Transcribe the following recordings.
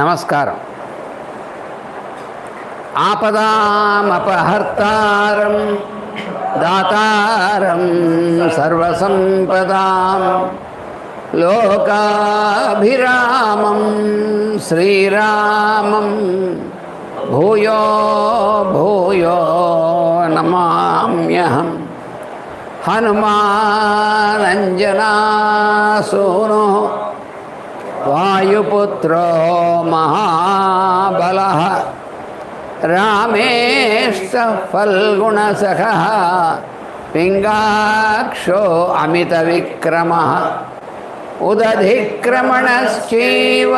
నమస్కారం. ఆపదామపహర్తారం దాతారం సర్వసంపదాం లోకాభిరామం శ్రీరామం భూయో భూయో నమామ్యహం. హనుమానంజనాసూనో వాయుపుత్రో మహాబలః రామేష్ట ఫల్గుణసఖః పింగాక్షో అమితవిక్రమః ఉదధిక్రమణశ్చైవ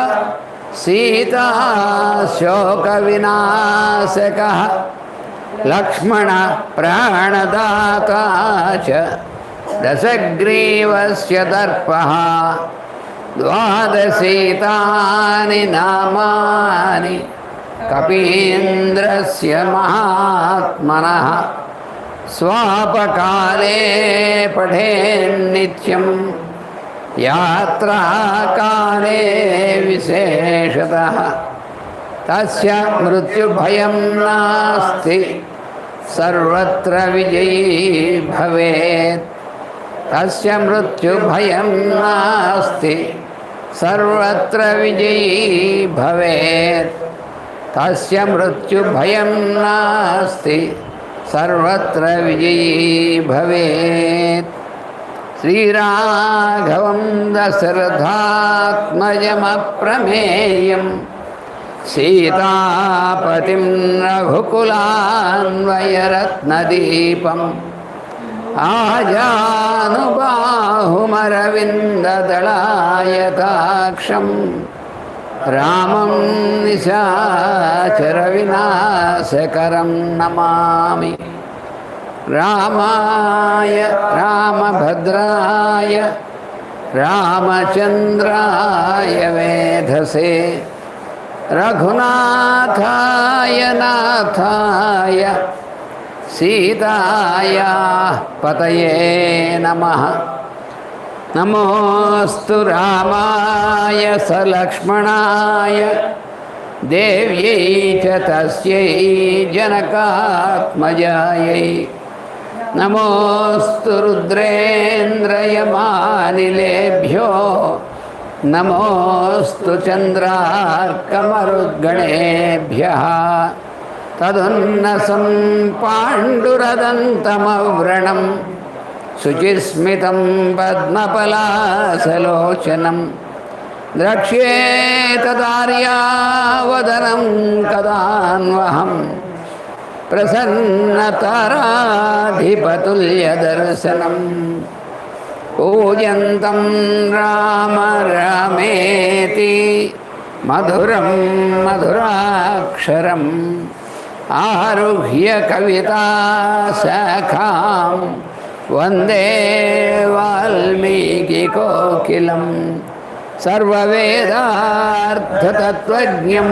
సీతాశోకవినాశకः లక్ష్మణ ప్రాణదాతా చ దశగ్రీవస్య దర్పః ద్వాదశీతాని నామాని కపీంద్రస్య మహాత్మనః స్వాపకాలే పఠేన్నిత్యం యాత్రాకాలే విశేషతః తస్య మృత్యుభయం నాస్తి సర్వత్ర విజయీ భవేత్. తస్య మృత్యుభయం నాస్తి సర్వత్ర విజయీ భవేత్. తస్య మృత్యుభయం నాస్తి సర్వత్ర విజయీ భవేత్. శ్రీరాఘవం దశరథాత్మజమప్రమేయం సీతాపతిం రఘుకులాన్వయరత్నదీపం ఆజానుబాహుమరవిందదళాయతాక్షం రామం నిశాచరవినాశకరం నమామి. రామాయ రామభద్రాయ రామచంద్రాయ వేధసే రఘునాథాయ నాథాయ సీతాయా పతయే నమః. నమోస్తు రామాయ సలక్ష్మణాయ దేవ్యై చ తస్యై జనకాత్మజాయై. నమోస్తు రుద్రేంద్రయమానిలేభ్యో నమోస్తు చంద్రార్కమరుద్గణేభ్యః. తదున్నసం పాండురదంతమవ్రణం శుచిస్మితం పద్మపలాసలోచనం ద్రక్ష్యేతదార్యావదనం కదాన్వహం ప్రసన్నతారాధిపతుల్యదర్శనం. పూజంతం రామ రామేతి మధురం మధురాక్షరం ఆరుహ్య కవితాశాఖాం వందే వాల్మీకికోకిలం. సర్వవేదార్థతత్వజ్ఞం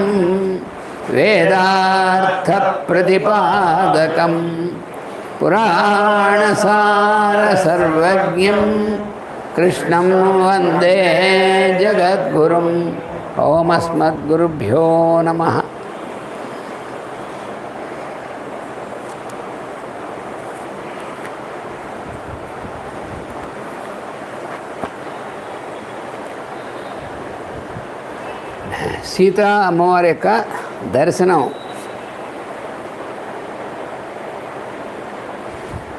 వేదార్థప్రతిపాదకం పురాణసారసర్వజ్ఞం కృష్ణం వందే జగద్గురుం. ఓమస్మద్గురుభ్యో నమః. సీతా అమ్మవారి యొక్క దర్శనం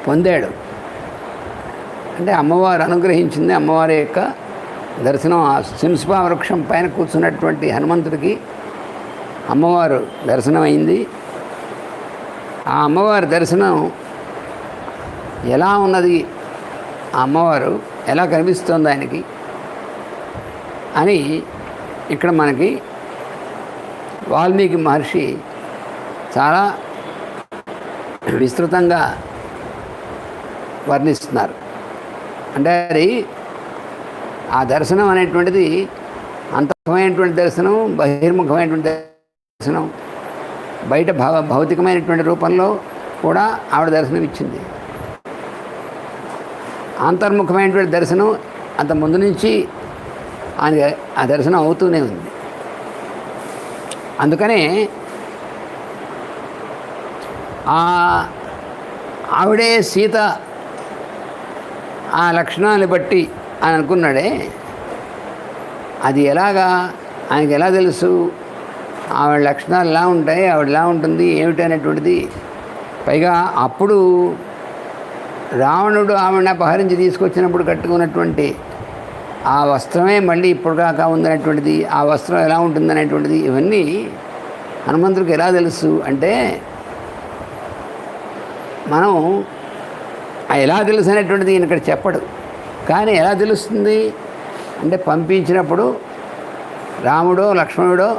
పొందాడు. అంటే అమ్మవారు అనుగ్రహించింది. అమ్మవారి యొక్క దర్శనం ఆ శింస్పా వృక్షం పైన కూర్చున్నటువంటి హనుమంతుడికి అమ్మవారు దర్శనమైంది. ఆ అమ్మవారి దర్శనం ఎలా ఉన్నది, ఆ అమ్మవారు ఎలా కనిపిస్తుంది ఆయనకి అని ఇక్కడ మనకి వాల్మీకి మహర్షి చాలా విస్తృతంగా వర్ణిస్తున్నారు. అంటే అది ఆ దర్శనం అనేటువంటిది అంతర్ముఖమైనటువంటి దర్శనం, బహిర్ముఖమైనటువంటి దర్శనం. బయట భౌతికమైనటువంటి రూపంలో కూడా ఆవిడ దర్శనం ఇచ్చింది. అంతర్ముఖమైనటువంటి దర్శనం అంత ముందు నుంచి ఆయన ఆ దర్శనం అవుతూనే ఉంది. అందుకనే ఆవిడే సీత ఆ లక్షణాన్ని బట్టి అని అనుకున్నాడే, అది ఎలాగా ఆయనకి ఎలా తెలుసు? ఆవిడ లక్షణాలు ఎలా ఉంటాయి, ఆవిడ ఎలా ఉంటుంది ఏమిటి అనేటువంటిది. పైగా అప్పుడు రావణుడు ఆవిడని అపహరించి తీసుకొచ్చినప్పుడు కట్టుకున్నటువంటి ఆ వస్త్రమే మళ్ళీ ఇప్పుడు కాక ఉందనేటువంటిది, ఆ వస్త్రం ఎలా ఉంటుందనేటువంటిది, ఇవన్నీ హనుమంతుడికి ఎలా తెలుసు అంటే, మనం ఎలా తెలుసు అనేటువంటిది ఈయన ఇక్కడ చెప్పడు. కానీ ఎలా తెలుస్తుంది అంటే, పంపించినప్పుడు రాముడో లక్ష్మణుడో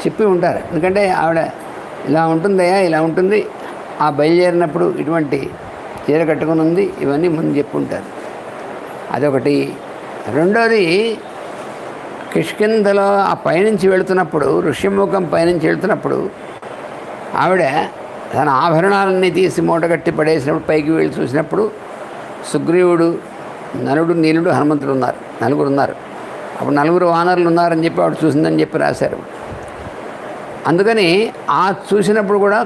చెప్పి ఉంటారు. ఎందుకంటే ఆవిడ ఇలా ఉంటుందయ్యా, ఇలా ఉంటుంది, ఆ బయలుదేరినప్పుడు ఇటువంటి చీర కట్టుకుని ఉంది, ఇవన్నీ ముందు చెప్పుంటారు. అదొకటి. రెండోది, కిష్కింధలో ఆ పైనుంచి వెళుతున్నప్పుడు, ఋష్యముఖం పైనుంచి వెళుతున్నప్పుడు ఆవిడ తన ఆభరణాలన్నీ తీసి మూటగట్టి పడేసినప్పుడు పైకి వెళ్ళి చూసినప్పుడు సుగ్రీవుడు, నలుడు, నీలుడు, హనుమంతుడు ఉన్నారు, నలుగురు ఉన్నారు. అప్పుడు నలుగురు వానరులు ఉన్నారని చెప్పి ఆవిడ చూసిందని చెప్పి రాశారు. అందుకని ఆ చూసినప్పుడు కూడా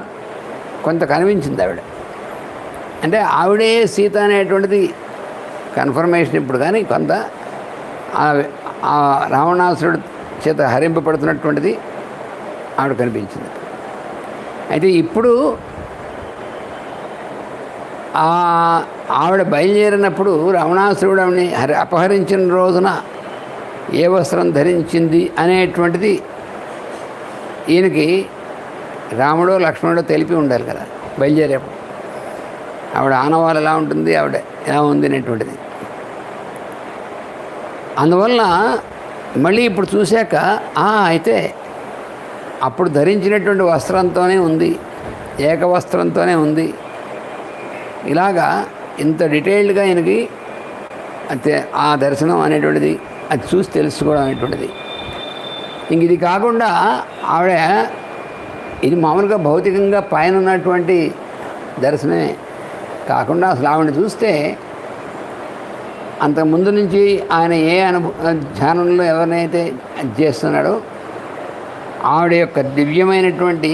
కొంత కనిపించింది ఆవిడ. అంటే ఆవిడే సీత అనేటువంటిది కన్ఫర్మేషన్ ఇప్పుడు. కానీ కొంత ఆ రావణాసురుడు చేత హరింపబడుతున్నటువంటిది ఆవిడ కనిపించింది. అయితే ఇప్పుడు ఆవిడ బయలుదేరినప్పుడు రావణాసురుడు ఆవిడని అపహరించిన రోజున ఏ వస్త్రం ధరించింది అనేటువంటిది ఈయనకి రాముడో లక్ష్మణుడో తెలిపి ఉండాలి కదా బయలుదేరేప్పుడు. ఆవిడ ఆనవాళ్ళు ఎలా ఉంటుంది, ఆవిడ ఎలా ఉంది అనేటువంటిది. అందువల్ల మళ్ళీ ఇప్పుడు చూశాక అయితే అప్పుడు ధరించినటువంటి వస్త్రంతోనే ఉంది, ఏకవస్త్రంతోనే ఉంది. ఇలాగా ఇంత డీటెయిల్డ్గా ఈయనకి అయితే ఆ దర్శనం అనేటువంటిది అది చూసి తెలుసుకోవడం అనేటువంటిది. ఇంక ఇది కాకుండా ఆవిడ ఇది మామూలుగా భౌతికంగా పైన ఉన్నటువంటి దర్శనమే కాకుండా అసలు ఆవిడని చూస్తే అంతకుముందు నుంచి ఆయన ఏ ధ్యానంలో ఎవరినైతే చేస్తున్నాడో ఆవిడ యొక్క దివ్యమైనటువంటి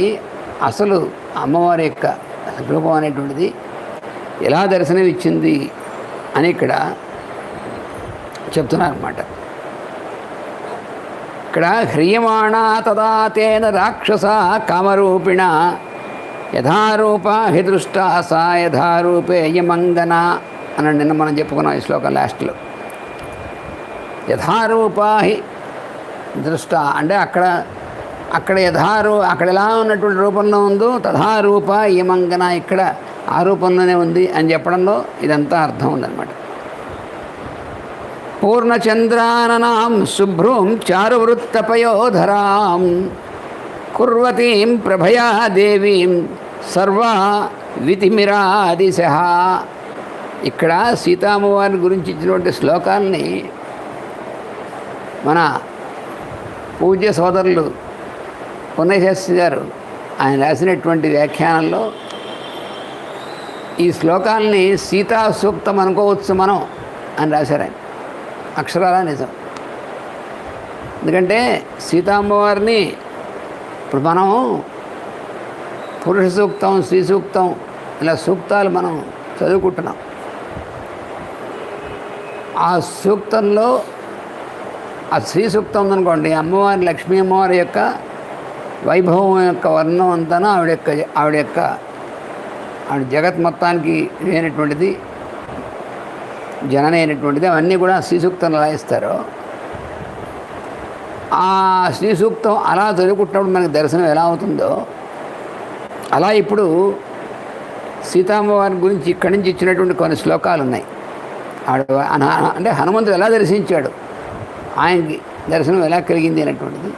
అసలు అమ్మవారి యొక్క రూపం అనేటువంటిది ఎలా దర్శనం ఇచ్చింది అని ఇక్కడ చెప్తున్నారన్నమాట. ఇక్కడ హ్రియమాణ తదా తేన రాక్షస కామరూపిణ యథారూప హి దృష్ట సా యథారూపే యమంగన అని నిన్న మనం చెప్పుకున్నాం ఈ శ్లోకం లాస్ట్లో. యథారూప హి దృష్ట అంటే అక్కడ అక్కడ ఎలా ఉన్నటువంటి రూపంలో ఉందో తథారూప యమంగన ఇక్కడ ఆ రూపంలోనే ఉంది అని చెప్పడంలో ఇదంతా అర్థం ఉందన్నమాట. పూర్ణచంద్రాననాం శుభ్రూం చారువృత్తపయోధరాం కుర్వతీం ప్రభయా దేవీం సర్వా వితిమిరాదిశ. ఇక్కడ సీతామ్మవారి గురించి ఇచ్చినటువంటి శ్లోకాలని మన పూజ్య సోదరులు పుణ్యశాస్త్రి గారు ఆయన రాసినటువంటి వ్యాఖ్యానంలో ఈ శ్లోకాలని సీతా సూక్తం అనుకోవచ్చు మనం అని రాశారు ఆయన. అక్షరాల నిజం. ఎందుకంటే సీతామ్మవారిని ఇప్పుడు మనం పురుష సూక్తం, స్త్రీ సూక్తం ఇలా సూక్తాలు మనం చదువుకుంటున్నాం. ఆ సూక్తంలో ఆ స్త్రీ సూక్తం ఉందనుకోండి, అమ్మవారి లక్ష్మీ అమ్మవారి యొక్క వైభవం యొక్క వర్ణం అంతా ఆవిడ జగత్ మొత్తానికి అయినటువంటిది, జనన అయినటువంటిది, అవన్నీ కూడా శ్రీ సూక్తం ఎలా ఇస్తారో ఆ శ్రీ సూక్తం అలా చదువుకుంటున్నప్పుడు మనకి దర్శనం ఎలా అవుతుందో అలా ఇప్పుడు సీతామ్మవారి గురించి ఇక్కడి నుంచి ఇచ్చినటువంటి కొన్ని శ్లోకాలు ఉన్నాయి. అంటే హనుమంతుడు ఎలా దర్శించాడు, ఆయనకి దర్శనం ఎలా కలిగింది అనేటువంటిది.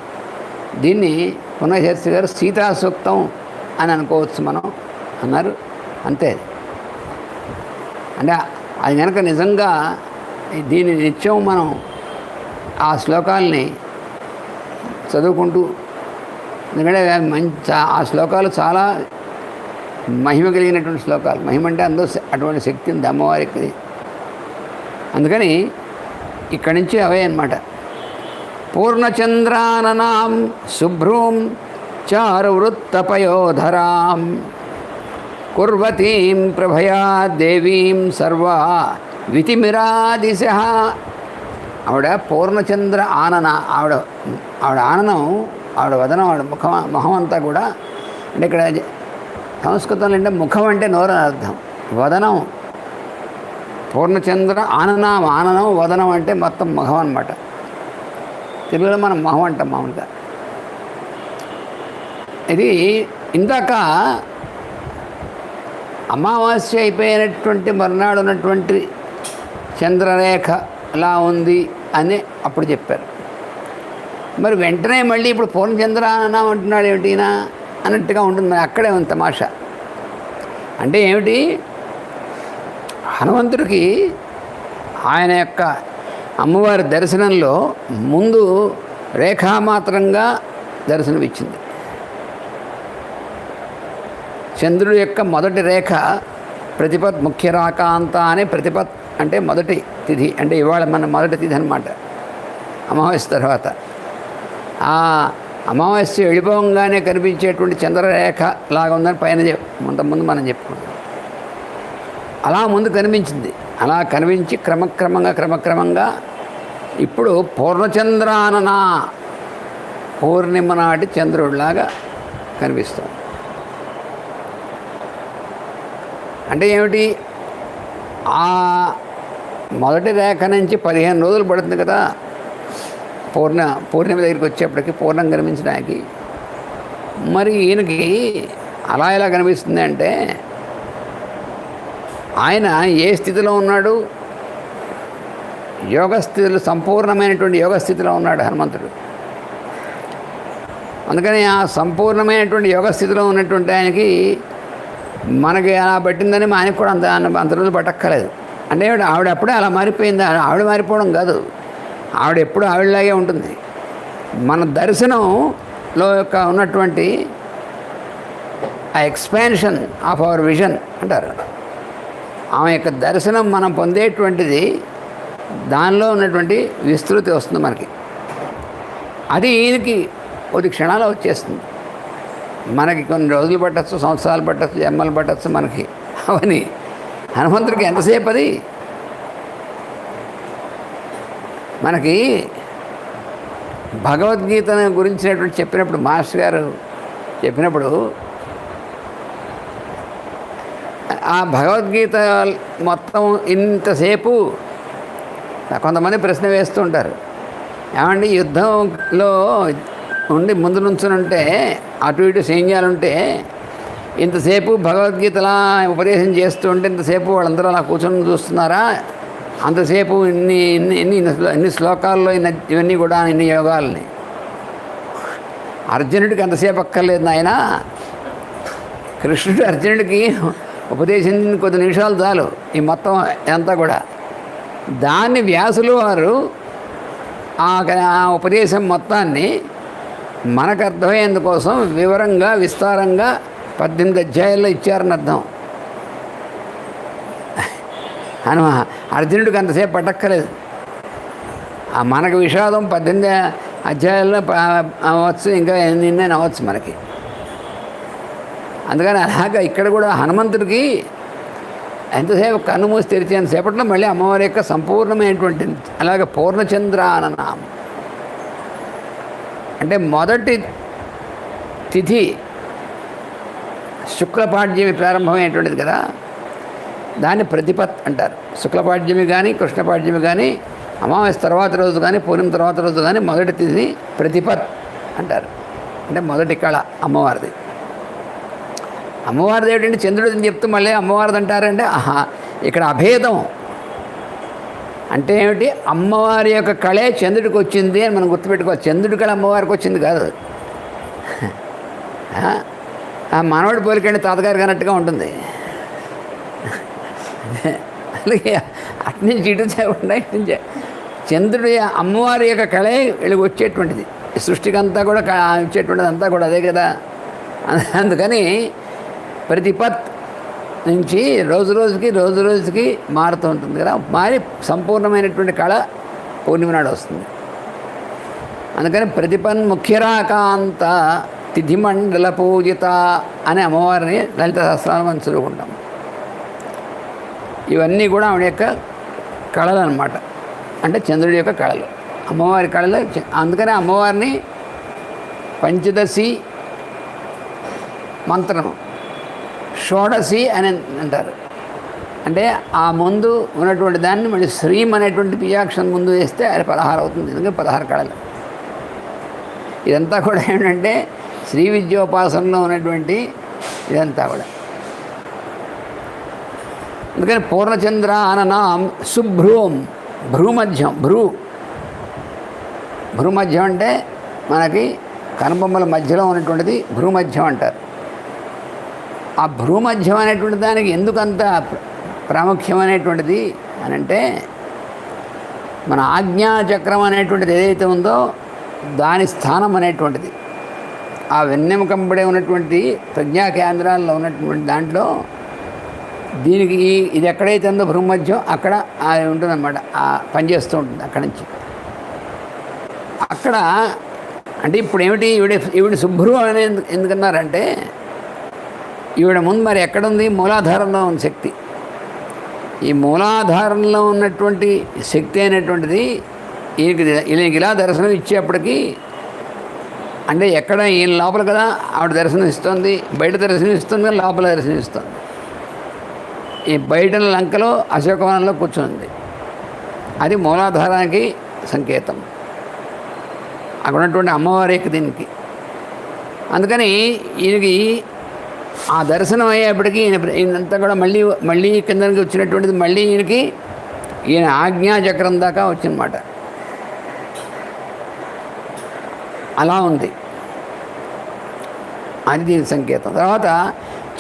దీన్ని పుణ్యశాస్త్రి గారు సీతా సూక్తం అని అనుకోవచ్చు మనం అన్నారు. అంతే. అంటే అది కనుక నిజంగా దీన్ని నిత్యం మనం ఆ శ్లోకాలని చదువుకుంటూ, ఎందుకంటే ఆ శ్లోకాలు చాలా మహిమ కలిగినటువంటి శ్లోకాలు. మహిమ అంటే అందులో అటువంటి శక్తి ఉంది అమ్మవారికి. అందుకని ఇక్కడి నుంచి అవే అన్నమాట. పూర్ణచంద్రాననాం శుభ్రూం చారువృత్తపయోధరాం కుర్వతీం ప్రభయా దేవీం సర్వా వితిమిరాదిశ. ఆవిడ పూర్ణచంద్ర ఆనన, ఆవిడ ఆననం, ఆవిడ వదనం, ఆవిడ మొహం అంతా కూడా, అంటే ఇక్కడ సంస్కృతంలో అంటే ముఖం అంటే నోరు అని అర్థం, వదనం పూర్ణచంద్ర ఆననం, ఆననం వదనం అంటే మొత్తం ముఖం అన్నమాట. తెలుగులో మనం మొహం అంటాం మామూలుగా. ఇది ఇందాక అమావాస్య అయిపోయినటువంటి మర్నాడు ఉన్నటువంటి చంద్రరేఖ ఎలా ఉంది అని అప్పుడు చెప్పారు. మరి వెంటనే మళ్ళీ ఇప్పుడు పూర్ణచంద్ర ఆననం అంటున్నాడు ఏమిటినా అన్నట్టుగా ఉంటుంది. మరి అక్కడే ఉంది తమాషా. అంటే ఏమిటి, హనుమంతుడికి ఆయన యొక్క అమ్మవారి దర్శనంలో ముందు రేఖామాత్రంగా దర్శనమిచ్చింది. చంద్రుడి యొక్క మొదటి రేఖ ప్రతిపత్ ముఖ్యరాకాంత అనే ప్రతిపత్ అంటే మొదటి తిథి, అంటే ఇవాళ మన మొదటి తిథి అన్నమాట అమావాస్య తర్వాత. ఆ అమావాస్య వెళ్ళిపోగానే కనిపించేటువంటి చంద్రరేఖ లాగా ఉందని పైన ముందు మనం చెప్పుకున్నాం. అలా ముందు కనిపించింది. అలా కనిపించి క్రమక్రమంగా ఇప్పుడు పూర్ణచంద్రానన పూర్ణిమ నాటి చంద్రుడిలాగా కనిపిస్తుంది. అంటే ఏమిటి, ఆ మొదటి రేఖ నుంచి 15 రోజులు పడుతుంది కదా పూర్ణిమ దగ్గరికి వచ్చేప్పటికి, పూర్ణం కనిపించడానికి. మరి ఈయనకి అలా ఎలా కనిపిస్తుంది అంటే, ఆయన ఏ స్థితిలో ఉన్నాడు, యోగస్థితిలో, సంపూర్ణమైనటువంటి యోగస్థితిలో ఉన్నాడు హనుమంతుడు. అందుకని ఆ సంపూర్ణమైనటువంటి యోగస్థితిలో ఉన్నటువంటి ఆయనకి మనకి అలా పట్టిందని ఆయనకు కూడా అంత రోజులు పట్టక్కర్లేదు. అంటే ఆవిడ అప్పుడే అలా మారిపోయింది. ఆవిడ మారిపోవడం కాదు, ఆవిడ ఎప్పుడు ఆవిడలాగే ఉంటుంది. మన దర్శనంలో యొక్క ఉన్నటువంటి ఆ ఎక్స్పాన్షన్ ఆఫ్ అవర్ విజన్ అంటారు. ఆమె యొక్క దర్శనం మనం పొందేటువంటిది, దానిలో ఉన్నటువంటి విస్తృతి వస్తుంది మనకి. అది ఈయనకి కొద్ది క్షణాలు వచ్చేస్తుంది. మనకి కొన్ని రోజులు పట్టచ్చు, సంవత్సరాలు పట్టచ్చు, జన్మలు పట్టచ్చు మనకి. అవని హనుమంతుడికి ఎంతసేపు అది. మనకి భగవద్గీత గురించినటువంటి చెప్పినప్పుడు, మాస్టర్ గారు చెప్పినప్పుడు, ఆ భగవద్గీత మొత్తం ఇంతసేపు కొంతమంది ప్రశ్న వేస్తూ ఉంటారు. ఏమండి, యుద్ధంలో ఉండి ముందు నుంచునుంటే, అటు ఇటు సైన్యాలుంటే, ఇంతసేపు భగవద్గీతలా ఉపదేశం చేస్తూ ఉంటే ఇంతసేపు వాళ్ళందరూ అలా కూర్చొని చూస్తున్నారా? అంతసేపు ఇన్ని శ్లోకాల్లో ఇవన్నీ కూడా ఇన్ని యోగాలని అర్జునుడికి అంతసేపు అక్కర్లేదు నాయన. కృష్ణుడు అర్జునుడికి ఉపదేశించిన కొద్ది నిమిషాలు చాలు ఈ మొత్తం అంతా కూడా. దాన్ని వ్యాసులు వారు ఆ ఉపదేశం మొత్తాన్ని మనకు అర్థమయ్యేందుకోసం వివరంగా విస్తారంగా 18 అధ్యాయాల్లో ఇచ్చారని అర్థం. అని అర్జునుడికి అంతసేపు పట్టక్కలేదు. మనకు విషాదం 18 అధ్యాయాల్లో అవ్వచ్చు, ఇంకా ఎన్నైనా అవ్వచ్చు మనకి. అందుకని అలాగా ఇక్కడ కూడా హనుమంతుడికి ఎంతసేపు కన్ను మూసి తెరిచేంతసేపట్లో మళ్ళీ అమ్మవారి యొక్క సంపూర్ణమైనటువంటి, అలాగే పూర్ణచంద్రాననం అంటే మొదటి తిథి శుక్లపాడ్యమి ప్రారంభమైనటువంటిది కదా, దాన్ని ప్రతిపత్ అంటారు. శుక్లపాడ్యమి కానీ కృష్ణపాడ్యమి కానీ అమావాస్య తర్వాత రోజు కానీ పూర్ణిమ తర్వాత రోజు కానీ మొదటి తిథి ప్రతిపత్ అంటారు. అంటే మొదటి కళ అమ్మవారిది. అమ్మవారిది ఏమిటంటే చంద్రుడు అని చెప్తూ మళ్ళీ అమ్మవారిది అంటారంటే, ఇక్కడ అభేదం అంటే ఏమిటి, అమ్మవారి యొక్క కళే చంద్రుడికి వచ్చింది అని మనం గుర్తుపెట్టుకోవాలి. చంద్రుడి కళ అమ్మవారికి వచ్చింది కాదు. మనవాడి పోలికండి తాతగారికి అన్నట్టుగా ఉంటుంది. అలాగే అట్నుంచి ఇటు చేయకుండా ఇటు చంద్రుడి అమ్మవారి యొక్క కళే వీళ్ళకి వచ్చేటువంటిది. సృష్టికి అంతా కూడా వచ్చేటువంటిది అంతా కూడా అదే కదా. అందుకని ప్రతిపత్ నుంచి రోజు రోజుకి మారుతూ ఉంటుంది కదా. మారి సంపూర్ణమైనటువంటి కళ పూర్ణిమ నాడు వస్తుంది. అందుకని ప్రతిపన్ముఖ్యరాకాంత తిథిమండల పూజిత అనే అమ్మవారిని లలిత సహస్రాలు మనం చదువుకుంటాం. ఇవన్నీ కూడా ఆవిడ యొక్క కళలు అన్నమాట. అంటే చంద్రుడి యొక్క కళలు, అమ్మవారి కళలు. అందుకనే అమ్మవారిని పంచదశి మంత్రము, షోడశి అని అంటారు. అంటే ఆ ముందు ఉన్నటువంటి దాన్ని మళ్ళీ శ్రీం అనేటువంటి బీజాక్షరం ముందు వేస్తే అది 16 అవుతుంది. ఎందుకంటే 16 కళలు. ఇదంతా కూడా ఏంటంటే శ్రీ విద్యోపాసనలో ఉన్నటువంటి ఇదంతా కూడా. అందుకని పూర్ణచంద్ర అననాం శుభ్రూం, భ్రూమధ్యం, భ్రూమధ్యం అంటే మనకి కనుబొమ్మల మధ్యలో ఉన్నటువంటిది భ్రూమధ్యం అంటారు. ఆ భ్రూమధ్యం అనేటువంటి దానికి ఎందుకంత ప్రాముఖ్యం అనేటువంటిది అని అంటే, మన ఆజ్ఞాచక్రం అనేటువంటిది ఏదైతే ఉందో దాని స్థానం అనేటువంటిది, ఆ వెన్నెముకంబడే ఉన్నటువంటి ప్రజ్ఞా కేంద్రాల్లో ఉన్నటువంటి దాంట్లో దీనికి ఇది ఎక్కడైతే ఉందో భ్రూమధ్యం అక్కడ అది ఉంటుందన్నమాట. పనిచేస్తూ ఉంటుంది అక్కడి నుంచి. అక్కడ అంటే ఇప్పుడు ఏమిటి, ఈవిడ శుభ్రు అని ఎందుకన్నారంటే, ఈవిడ ముందు మరి ఎక్కడుంది, మూలాధారంలో ఉంది శక్తి. ఈ మూలాధారంలో ఉన్నటువంటి శక్తి అనేటువంటిది ఈయనకి ఇలా దర్శనం ఇచ్చేప్పటికీ, అంటే ఎక్కడ ఈయన లోపల కదా ఆవిడ దర్శనం ఇస్తుంది, బయట దర్శనం ఇస్తుంది కదా లోపల దర్శనం ఇస్తుంది. ఈ బయట లంకలో అశోకవనంలో కూర్చుంది, అది మూలాధారానికి సంకేతం, అక్కడ ఉన్నటువంటి అమ్మవారి యొక్క దీనికి. అందుకని ఈయనకి ఆ దర్శనం అయ్యేప్పటికీ ఈయనంతా కూడా మళ్ళీ కిందకి వచ్చినటువంటిది మళ్ళీ ఈయన ఆజ్ఞాచక్రం దాకా వచ్చిందన్నమాట. అలా ఉంది, అది దీని సంకేతం. తర్వాత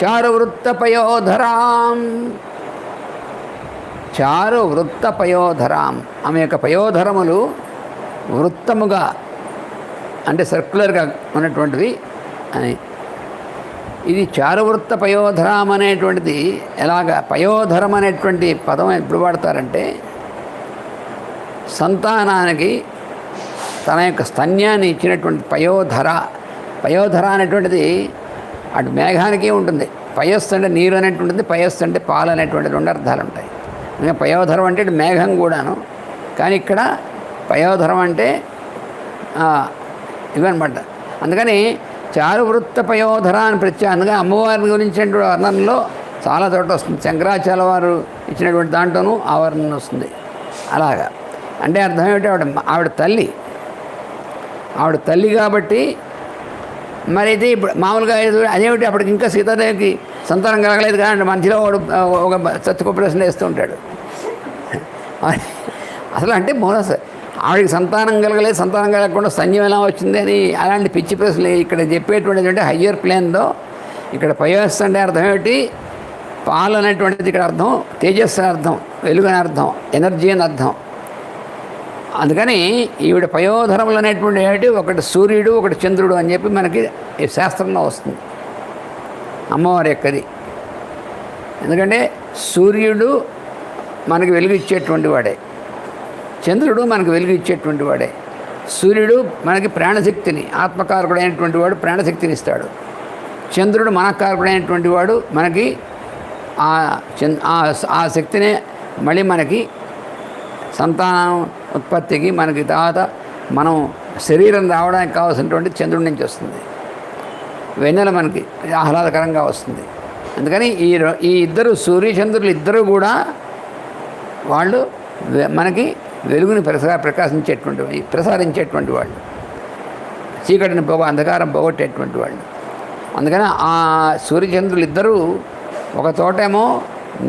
చారువృత్త పయోధరాం, ఆమె యొక్క పయోధరములు వృత్తముగా అంటే సర్క్యులర్గా ఉన్నటువంటివి అని. ఇది చారువృత్త పయోధరం అనేటువంటిది ఎలాగా, పయోధరం అనేటువంటి పదం ఎప్పుడు వాడతారంటే, సంతానానికి తన యొక్క స్తన్యాన్ని ఇచ్చినటువంటి పయోధర అనేటువంటిది అటు మేఘానికి ఉంటుంది. పయస్సు అంటే నీరు అనేటువంటిది, పయస్సు అంటే పాలు అనేటువంటి 2 అర్థాలు ఉంటాయి. ఇంకా పయోధరం అంటే ఇటు మేఘం కూడాను, కానీ ఇక్కడ పయోధరం అంటే ఇవన్నమాట. అందుకని చారువృత్త పయోధర అని ప్రత్యేకంగా అమ్మవారిని గురించినటువంటి వర్ణనలో చాలా చోట వస్తుంది. శంకరాచార్య వారు ఇచ్చినటువంటి దాంట్లోనూ ఆ వర్ణన వస్తుంది. అలాగా అంటే అర్థం ఏమిటి, ఆవిడ తల్లి కాబట్టి. మరి అయితే ఇప్పుడు మామూలుగా అదేమిటి, అప్పటికి ఇంకా సీతాదేవికి సంతానం కలగలేదు కానీ మధ్యలో ఒక చచ్చుకో ప్రశ్న వేస్తూ ఉంటాడు అసలు. అంటే ఆవిడకి సంతానం కలగకుండా సైన్యం ఎలా వచ్చింది అని అలాంటి పిచ్చి ప్రశ్నలు ఇక్కడ చెప్పేటువంటిది. అంటే హయ్యర్ ప్లేన్లో ఇక్కడ పయోస్ అంటే అర్థం ఏమిటి, పాలు అనేటువంటిది ఇక్కడ అర్థం తేజస్సు అని అర్థం, వెలుగు అని అర్థం, ఎనర్జీ అని అర్థం. అందుకని ఈవిడ పయోధరములు అనేటువంటి ఏమిటి, ఒకటి సూర్యుడు ఒకటి చంద్రుడు అని చెప్పి మనకి ఈ శాస్త్రంలో వస్తుంది అమ్మవారి యొక్కది. ఎందుకంటే సూర్యుడు మనకి వెలుగు ఇచ్చేటువంటి వాడే, చంద్రుడు మనకు వెలుగు ఇచ్చేటువంటి వాడే. సూర్యుడు మనకి ప్రాణశక్తిని, ఆత్మకారకుడైనటువంటి వాడు ప్రాణశక్తిని ఇస్తాడు. చంద్రుడు మనకారకుడైనటువంటి వాడు మనకి ఆ శక్తినే మళ్ళీ మనకి సంతానం ఉత్పత్తికి, మనకి తర్వాత మనం శరీరం రావడానికి కావాల్సినటువంటి చంద్రుడి నుంచి వస్తుంది. వెన్నెల మనకి ఆహ్లాదకరంగా వస్తుంది. అందుకని ఈ ఇద్దరు సూర్యచంద్రులు ఇద్దరు కూడా వాళ్ళు మనకి వెలుగుని ప్రసారించేటువంటి వాళ్ళు, చీకటిని అంధకారం పోగొట్టేటువంటి వాళ్ళు. అందుకని ఆ సూర్యచంద్రులు ఇద్దరూ ఒక చోటేమో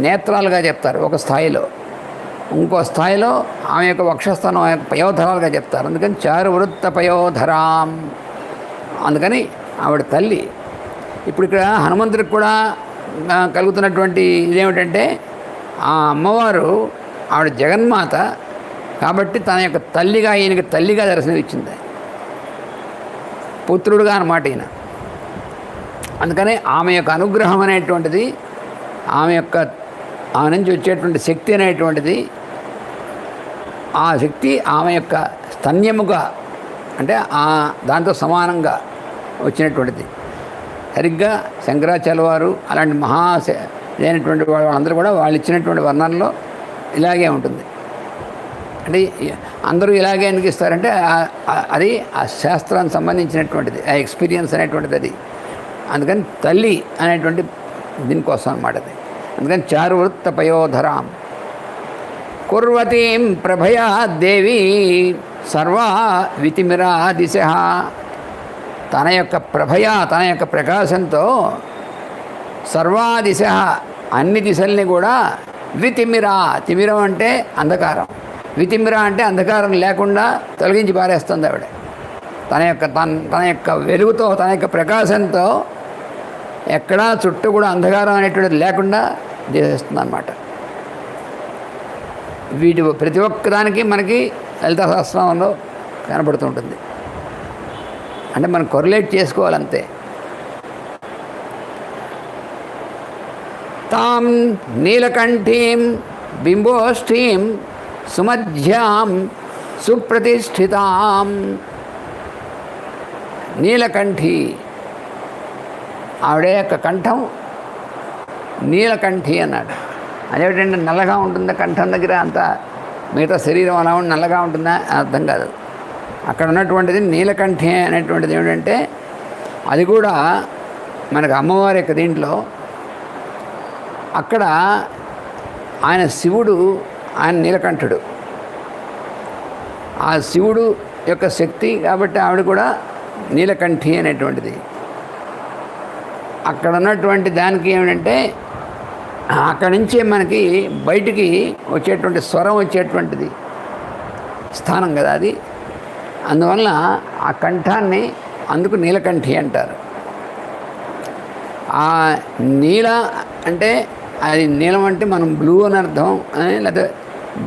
నేత్రాలుగా చెప్తారు ఒక స్థాయిలో, ఇంకో స్థాయిలో ఆమె యొక్క వక్షస్థానం పయోధరాలుగా చెప్తారు. అందుకని చారువృత్త పయోధరాం. అందుకని ఆవిడ తల్లి. ఇప్పుడు ఇక్కడ హనుమంతుడికి కూడా కలుగుతున్నటువంటి ఇదేమిటంటే, ఆ అమ్మవారు ఆవిడ జగన్మాత కాబట్టి తన యొక్క తల్లిగా ఈయనకి తల్లిగా దర్శనం ఇచ్చింది, పుత్రుడుగా అన్నమాట ఈయన. అందుకని ఆమె యొక్క అనుగ్రహం అనేటువంటిది, ఆమె నుంచి వచ్చేటువంటి శక్తి అనేటువంటిది, ఆ శక్తి ఆమె యొక్క స్తన్యముగా అంటే దాంతో సమానంగా వచ్చినటువంటిది. సరిగ్గా శంకరాచార్య వారు అలాంటి అయినటువంటి వాళ్ళందరూ కూడా వాళ్ళు ఇచ్చినటువంటి వర్ణనలో ఇలాగే ఉంటుంది. అంటే అందరూ ఇలాగే ఎందుకు ఇస్తారంటే అది ఆ శాస్త్రానికి సంబంధించినటువంటిది, ఆ ఎక్స్పీరియన్స్ అనేటువంటిది అది. అందుకని తల్లి అనేటువంటి దీనికోసం అన్నమాట అది. అందుకని చారువృత్త పయోధరాం కుర్వతీం ప్రభయా దేవి సర్వా వితిమిరా దిశ. తన యొక్క ప్రభయా, తన యొక్క ప్రకాశంతో సర్వాదిశ అన్ని దిశల్ని కూడా వితిమిరా, తిమిరం అంటే అంధకారం, వితిమిర అంటే అంధకారం లేకుండా తొలగించి పారేస్తుంది ఆవిడ. తన యొక్క వెలుగుతో, తన యొక్క ప్రకాశంతో ఎక్కడా చుట్టూ కూడా అంధకారం అనేటువంటిది లేకుండా చేసేస్తుంది అన్నమాట. వీటి ప్రతి ఒక్కదానికి మనకి లలితా సహస్రనామంలో కనపడుతుంటుంది. అంటే మనం కొరిలేట్ చేసుకోవాలంతే. తాం నీలకంఠీం బింబోష్ఠీం సుమధ్యాం సుప్రతిష్ఠితాం. నీలకంఠి, ఆవిడ యొక్క కంఠం నీలకంఠి అన్నాడు. అదేమిటంటే నల్లగా ఉంటుందా కంఠం దగ్గర, అంతా మిగతా శరీరం అలా ఉండి నల్లగా ఉంటుందా అర్థం కాదు. అక్కడ ఉన్నటువంటిది నీలకంఠి అనేటువంటిది ఏమిటంటే అది కూడా మనకు అమ్మవారి యొక్క దీంట్లో అక్కడ ఆయన శివుడు, ఆయన నీలకంఠుడు, ఆ శివుడు యొక్క శక్తి కాబట్టి ఆవిడ కూడా నీలకంఠి అనేటువంటిది. అక్కడ ఉన్నటువంటి దానికి ఏమిటంటే అక్కడి నుంచే మనకి బయటికి వచ్చేటువంటి స్వరం వచ్చేటువంటిది స్థానం కదా అది. అందువల్ల ఆ కంఠాన్ని అందుకు నీలకంఠి అంటారు. ఆ నీల అంటే అది నీలం అంటే మనం బ్లూ అని అర్థం, లేదా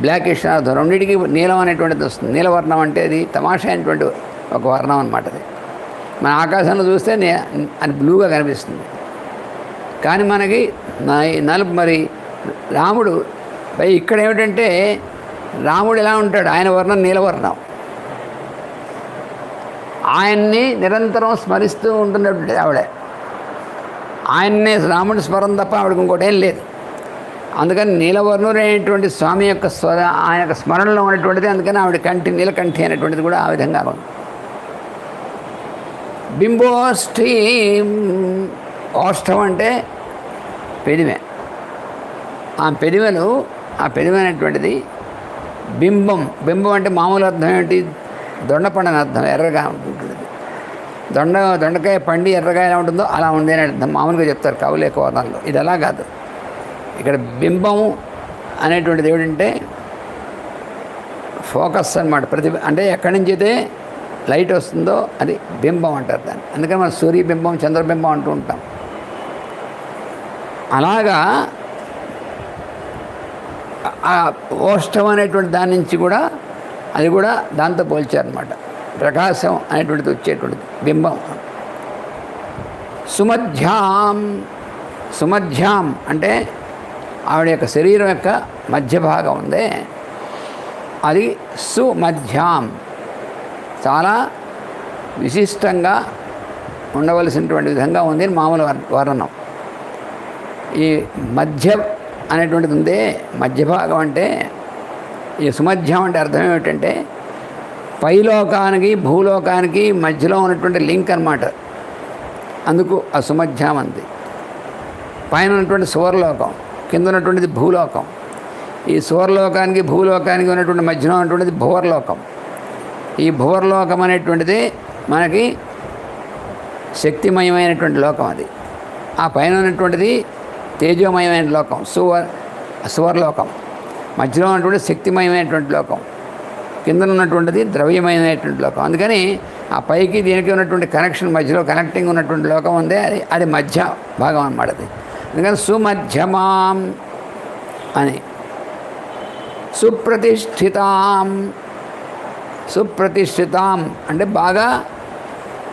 బ్లాకిష్ అని అర్థం. రెండింటికి నీలం అనేటువంటిది వస్తుంది. నీలవర్ణం అంటే అది తమాషా అయినటువంటి ఒక వర్ణం అన్నమాట. అది మన ఆకాశంలో చూస్తే అది బ్లూగా కనిపిస్తుంది. కానీ మనకి నలుపు. మరి రాముడు ఇక్కడ ఏమిటంటే రాముడు ఎలా ఉంటాడు, ఆయన వర్ణం నీలవర్ణం. ఆయన్ని నిరంతరం స్మరిస్తూ ఉంటున్నటువంటి ఆవిడ. ఆయన్నే రాముడి స్మరణ తప్ప ఆవిడకి ఇంకోటి ఏం లేదు. అందుకని నీలవర్ణుడైనటువంటి స్వామి యొక్క ఆయన యొక్క స్మరణలో ఉన్నటువంటిది. అందుకని ఆవిడ కంఠి నీలకంఠి అనేటువంటిది కూడా ఆ విధంగా ఉంది. బింబోష్ఠీం, ఓష్ఠం అంటే పెదిమె. ఆ పెదిమె అనేటువంటిది బింబం. బింబం అంటే మామూలు అర్థం ఏంటి, దొండపండని అర్థం, ఎర్రగా ఉంటుంది. దొండకాయ పండి ఎర్రగా ఎలా ఉంటుందో అలా ఉంది అని అర్థం మామూలుగా చెప్తారు కవులు ఎక్కువ వర్ణాల్లో. ఇది అలా కాదు. ఇక్కడ బింబం అనేటువంటిది ఏమిటంటే ఫోకస్ అన్నమాట. అంటే ఎక్కడి నుంచి అయితే లైట్ వస్తుందో అది బింబం అంటారు దాన్ని. అందుకని మనం సూర్యబింబం, చంద్రబింబం అంటూ ఉంటాం. అలాగా ఆ ఓష్టం అనేటువంటి దాని నుంచి కూడా అది కూడా దాంతో పోల్చారనమాట. ప్రకాశం అనేటువంటిది వచ్చేటువంటిది బింబం. సుమధ్యాం అంటే ఆవిడ యొక్క శరీరం యొక్క మధ్య భాగం ఉందే అది సుమధ్యాం, చాలా విశిష్టంగా ఉండవలసినటువంటి విధంగా ఉంది మామూలు వర్ణనం. ఈ మధ్య అనేటువంటిది ఉందే, మధ్య భాగం అంటే ఈ సుమధ్యం అంటే అర్థం ఏమిటంటే పైలోకానికి భూలోకానికి మధ్యలో ఉన్నటువంటి లింక్ అన్నమాట. అందుకు ఆ సుమధ్యం అంది. పైన ఉన్నటువంటి సువర్లోకం, కింద ఉన్నటువంటిది భూలోకం. ఈ సువర్లోకానికి భూలోకానికి ఉన్నటువంటి మధ్యలో ఉన్నటువంటిది భువర్లోకం. ఈ భువర్లోకం అనేటువంటిది మనకి శక్తిమయమైనటువంటి లోకం. అది ఆ పైన ఉన్నటువంటిది తేజోమయమైన లోకం సువర్లోకం. మధ్యలో ఉన్నటువంటి శక్తిమయమైనటువంటి లోకం, కింద ఉన్నటువంటిది ద్రవ్యమైనటువంటి లోకం. అందుకని ఆ పైకి దీనికి ఉన్నటువంటి కనెక్షన్, మధ్యలో కనెక్టింగ్ ఉన్నటువంటి లోకం ఉందే అది మధ్య భాగం అన్నమాట. అది అందుకని సుమధ్యమాం అని. సుప్రతిష్ఠితాం అంటే బాగా